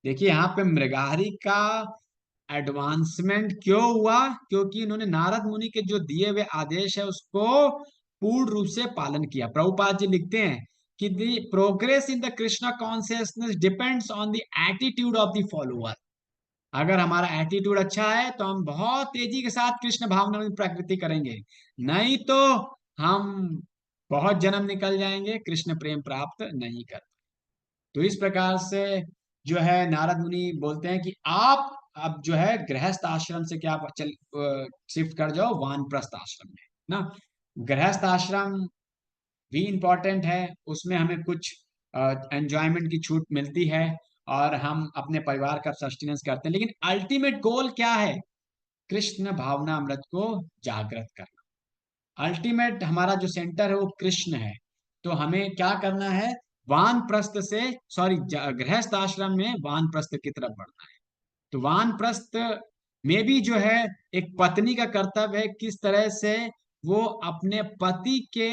देखिए, यहाँ पे मृगारी का एडवांसमेंट क्यों हुआ, क्योंकि इन्होंने नारद मुनि के जो दिए हुए आदेश है उसको पूर्ण रूप से पालन किया। प्रभुपाद जी लिखते हैं कि the progress in the Krishna consciousness depends on the attitude of the follower. अगर हमारा एटीट्यूड अच्छा है तो हम बहुत तेजी के साथ कृष्ण भावना में प्रकृति करेंगे, नहीं तो हम बहुत जन्म निकल जाएंगे, कृष्ण प्रेम प्राप्त नहीं कर। तो इस प्रकार से जो है नारद मुनि बोलते हैं कि आप अब जो है गृहस्थ आश्रम से क्या चल शिफ्ट कर जाओ वानप्रस्थ आश्रम में ना। गृहस्थ आश्रम भी इम्पोर्टेंट है, उसमें हमें कुछ एंजॉयमेंट की छूट मिलती है और हम अपने परिवार का सस्टेनेंस करते हैं, लेकिन अल्टीमेट गोल क्या है, कृष्ण भावना अमृत को जागृत करना। अल्टीमेट हमारा जो सेंटर है वो कृष्ण है। तो हमें क्या करना है, वानप्रस्थ से गृहस्थ आश्रम में वानप्रस्थ की तरफ बढ़ना है। तो वानप्रस्थ में भी जो है एक पत्नी का कर्तव्य है किस तरह से वो अपने पति के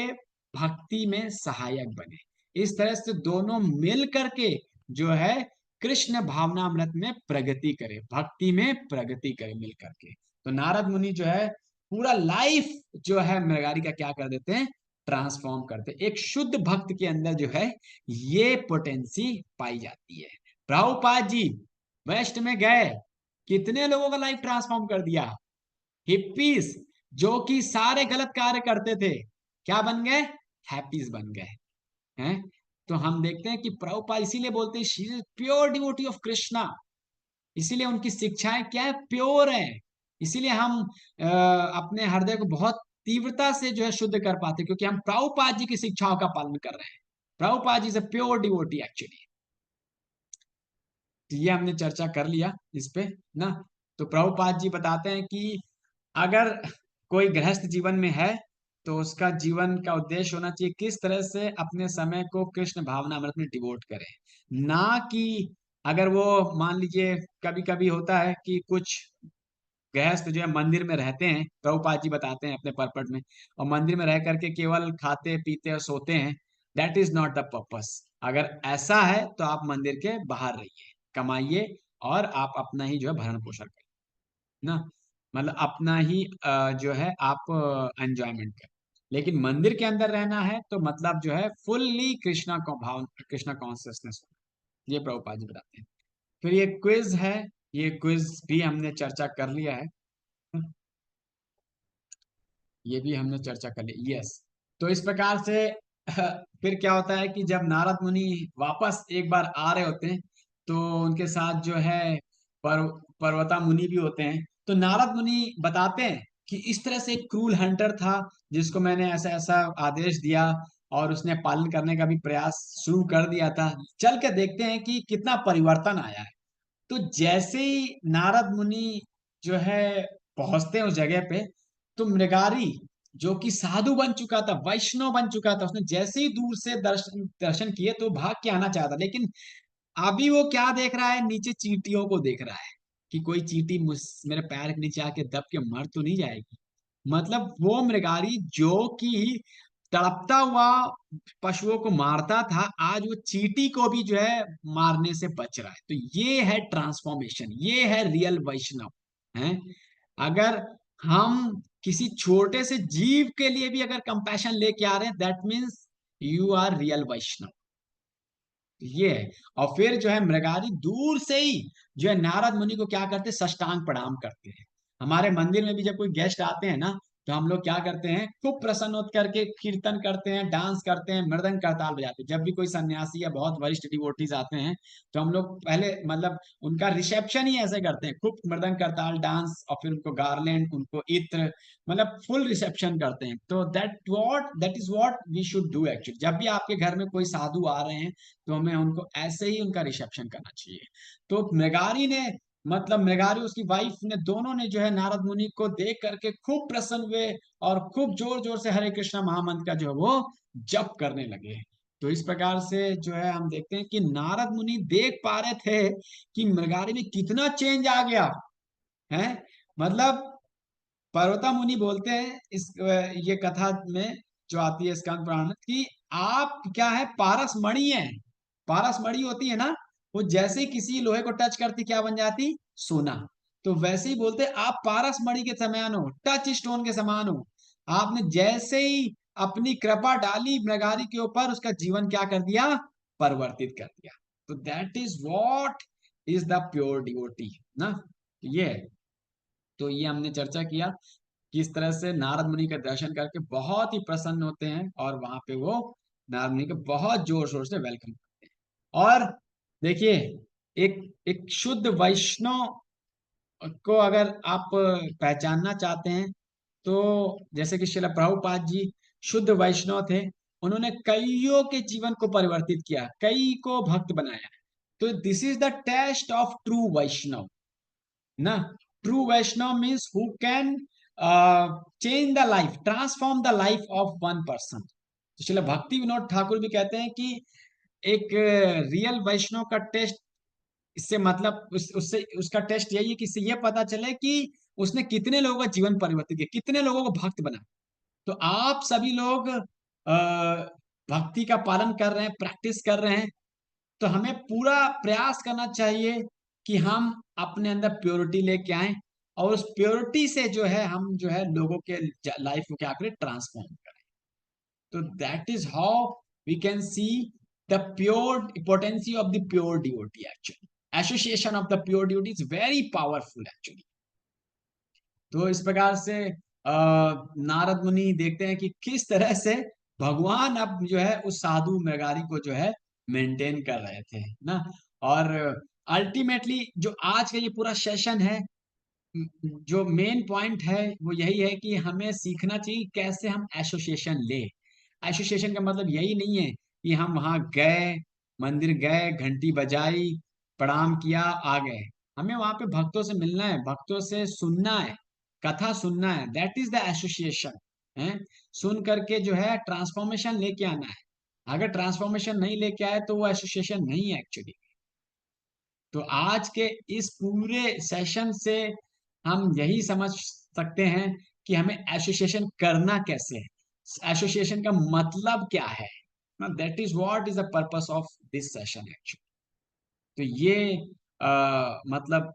भक्ति में सहायक बने। इस तरह से दोनों मिल करके जो है कृष्ण भावनामृत में प्रगति करे, भक्ति में प्रगति करे मिल करके। तो नारद मुनि जो है पूरा लाइफ जो है मृगारी का क्या कर देते हैं, ट्रांसफॉर्म करते हैं। एक शुद्ध भक्त के अंदर जो है ये पोटेंसी पाई जाती है। प्रभुपाद जी वेस्ट में गए, कितने लोगों का लाइफ ट्रांसफॉर्म कर दिया। हिप्पीज जो कि सारे गलत कार्य करते थे, क्या बन गए, हैप्पीज बन गए हैं। तो हम देखते हैं कि प्रभुपाद इसीलिए बोलते हैं she is pure devotee of Krishna, इसीलिए उनकी शिक्षाएं क्या है, प्योर है। इसीलिए हम अपने हृदय को बहुत तीव्रता से जो है शुद्ध कर पाते हैं, क्योंकि हम प्रभुपाद जी की शिक्षाओं का पालन कर रहे हैं। Prabhupada ji is a pure devotee actually. तो ये हमने चर्चा कर लिया इस पे ना। तो प्रभुपाद जी बताते हैं कि अगर कोई गृहस्थ जीवन में है तो उसका जीवन का उद्देश्य होना चाहिए किस तरह से अपने समय को कृष्ण भावना अमृत में डिवोट करे, ना कि अगर वो मान लीजिए कभी कभी होता है कि कुछ गृहस्थ जो है मंदिर में रहते हैं, प्रभुपाद जी बताते हैं अपने परपट में, और मंदिर में रह करके केवल खाते पीते और सोते हैं। That is not the purpose. अगर ऐसा है तो आप मंदिर के बाहर रहिए, कमाइए और आप अपना ही जो है भरण पोषण करिए ना, मतलब अपना ही जो है आप एंजॉयमेंट करें। लेकिन मंदिर के अंदर रहना है तो मतलब जो है फुल्ली कृष्णा को भाव, कृष्णा कॉन्शियसनेस, ये प्रभुपाद जी बताते हैं। फिर ये क्विज है, ये क्विज भी हमने चर्चा कर लिया है, ये भी हमने चर्चा कर ली। यस, तो इस प्रकार से फिर क्या होता है कि जब नारद मुनि वापस एक बार आ रहे होते हैं तो उनके साथ जो है पर्वता मुनि भी होते हैं। तो नारद मुनि बताते हैं कि इस तरह से एक क्रूल हंटर था जिसको मैंने ऐसा ऐसा आदेश दिया और उसने पालन करने का भी प्रयास शुरू कर दिया था, चल के देखते हैं कि कितना परिवर्तन आया है। तो जैसे ही नारद मुनि जो है पहुंचते हैं उस जगह पे, तो मृगारी जो कि साधु बन चुका था, वैष्णव बन चुका था, उसने जैसे ही दूर से दर्शन दर्शन किए तो भाग के आना चाहता, लेकिन अभी वो क्या देख रहा है, नीचे चींटियों को देख रहा है कि कोई चींटी मेरे पैर के नीचे आके दब के मर तो नहीं जाएगी। मतलब वो मृगारी जो कि तड़पता हुआ पशुओं को मारता था, आज वो चींटी को भी जो है मारने से बच रहा है। तो ये है ट्रांसफॉर्मेशन, ये है रियल वैष्णव है। अगर हम किसी छोटे से जीव के लिए भी अगर कंपैशन लेके आ रहे हैं, that means you are real Vaishnav, ये है। और फिर जो है मृगारी दूर से ही जो है नारद मुनि को क्या करते, साष्टांग प्रणाम करते हैं। हमारे मंदिर में भी जब कोई गेस्ट आते हैं ना तो हम लोग क्या करते हैं, खूब प्रसन्न होकर करके कीर्तन करते हैं, डांस करते हैं, मृदंग करताल बजाते हैं। जब भी कोई सन्यासी या बहुत वरिष्ठ डिवोटीज आते हैं तो हम लोग पहले मतलब उनका रिसेप्शन ही ऐसे करते हैं, खूब मृदंग करताल डांस, और फिर उनको गार्लैंड, उनको इत्र, मतलब फुल रिसेप्शन करते हैं। तो that is what we should do actually. जब भी आपके घर में कोई साधु आ रहे हैं तो हमें उनको ऐसे ही उनका रिसेप्शन करना चाहिए। तो मृगारी ने, मतलब मृगारी उसकी वाइफ ने, दोनों ने जो है नारद मुनि को देख करके खूब प्रसन्न हुए और खूब जोर जोर से हरे कृष्णा महामंत्र का जो है वो जप करने लगे। तो इस प्रकार से जो है हम देखते हैं कि नारद मुनि देख पा रहे थे कि मृगारी में कितना चेंज आ गया है। मतलब पर्वता मुनि बोलते हैं इस ये कथा में जो आती है स्कंद पुराण में, कि आप क्या है, पारस मणि है। पारस मणि होती है ना, वो जैसे ही किसी लोहे को टच करती क्या बन जाती, सोना। तो वैसे ही बोलते हैं आप पारस मणि के समान हो, टच स्टोन के समान हो। आपने जैसे ही अपनी कृपा डाली मृगारी के ऊपर, उसका जीवन क्या कर दिया, परिवर्तित कर दिया। तो that is what is the pure devotee ना, ये है। तो ये हमने चर्चा किया किस तरह से नारद मुनि का दर्शन करके बहुत ही प्रसन्न होते हैं और वहां पे वो नारद मुनि को बहुत जोर शोर से वेलकम करते हैं। और देखिए, एक एक शुद्ध वैष्णव को अगर आप पहचानना चाहते हैं तो जैसे कि श्रील प्रभुपाद जी शुद्ध वैष्णव थे, उन्होंने कईयों के जीवन को परिवर्तित किया, कई को भक्त बनाया। तो this is the test of true Vaishnav ना। True Vaishnav means who can change the life, transform the life of one person. तो श्रील भक्ति विनोद ठाकुर भी कहते हैं कि एक रियल वैष्णव का टेस्ट, इससे मतलब उससे उसका टेस्ट यही है कि इससे यह पता चले कि उसने कितने लोगों का जीवन परिवर्तित किया, कितने लोगों को भक्त बना। तो आप सभी लोग भक्ति का पालन कर रहे हैं, प्रैक्टिस कर रहे हैं, तो हमें पूरा प्रयास करना चाहिए कि हम अपने अंदर प्योरिटी लेके आए और उस प्योरिटी से जो है हम जो है लोगों के लाइफ को क्या करें, ट्रांसफॉर्म करें। तो that is how we can see the pure potency of the pure devotee actually. Association of the pure devotee is very powerful actually. तो इस प्रकार से नारद मुनि देखते हैं कि किस तरह से भगवान अब जो है उस साधु मृगारी को जो है मेंटेन कर रहे थे ना. और अल्टीमेटली जो आज का ये पूरा सेशन है, जो मेन पॉइंट है वो यही है कि हमें सीखना चाहिए कैसे हम एसोसिएशन ले. एसोसिएशन का मतलब यही नहीं है कि हम वहां गए, मंदिर गए, घंटी बजाई, प्रणाम किया, आ गए. हमें वहां पे भक्तों से मिलना है, भक्तों से सुनना है, कथा सुनना है. दैट इज द एसोसिएशन है. सुन करके जो है ट्रांसफॉर्मेशन लेके आना है. अगर ट्रांसफॉर्मेशन नहीं लेके आए तो वो एसोसिएशन नहीं है एक्चुअली. तो आज के इस पूरे सेशन से हम यही समझ सकते हैं कि हमें एसोसिएशन करना कैसे है, एसोसिएशन का मतलब क्या है. That is what is the purpose of this session actually. तो ये मतलब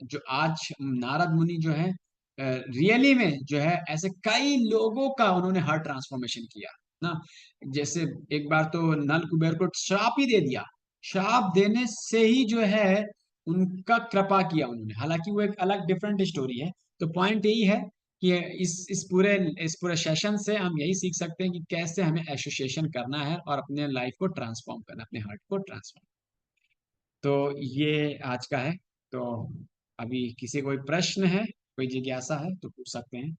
जो आज नारद मुनि जो है रियली में जो है ऐसे कई लोगों का उन्होंने हार्ट ट्रांसफॉर्मेशन किया ना. जैसे एक बार तो नल कुबेर को श्राप ही दे दिया. श्राप देने से ही जो है उनका कृपा किया उन्होंने. हालांकि वो एक अलग डिफरेंट स्टोरी है. तो पॉइंट यही है कि इस पूरे सेशन से हम यही सीख सकते हैं कि कैसे हमें एसोसिएशन करना है और अपने लाइफ को ट्रांसफॉर्म करना, अपने हार्ट को ट्रांसफॉर्म. तो ये आज का है. तो अभी किसी कोई प्रश्न है, कोई जिज्ञासा है तो पूछ सकते हैं.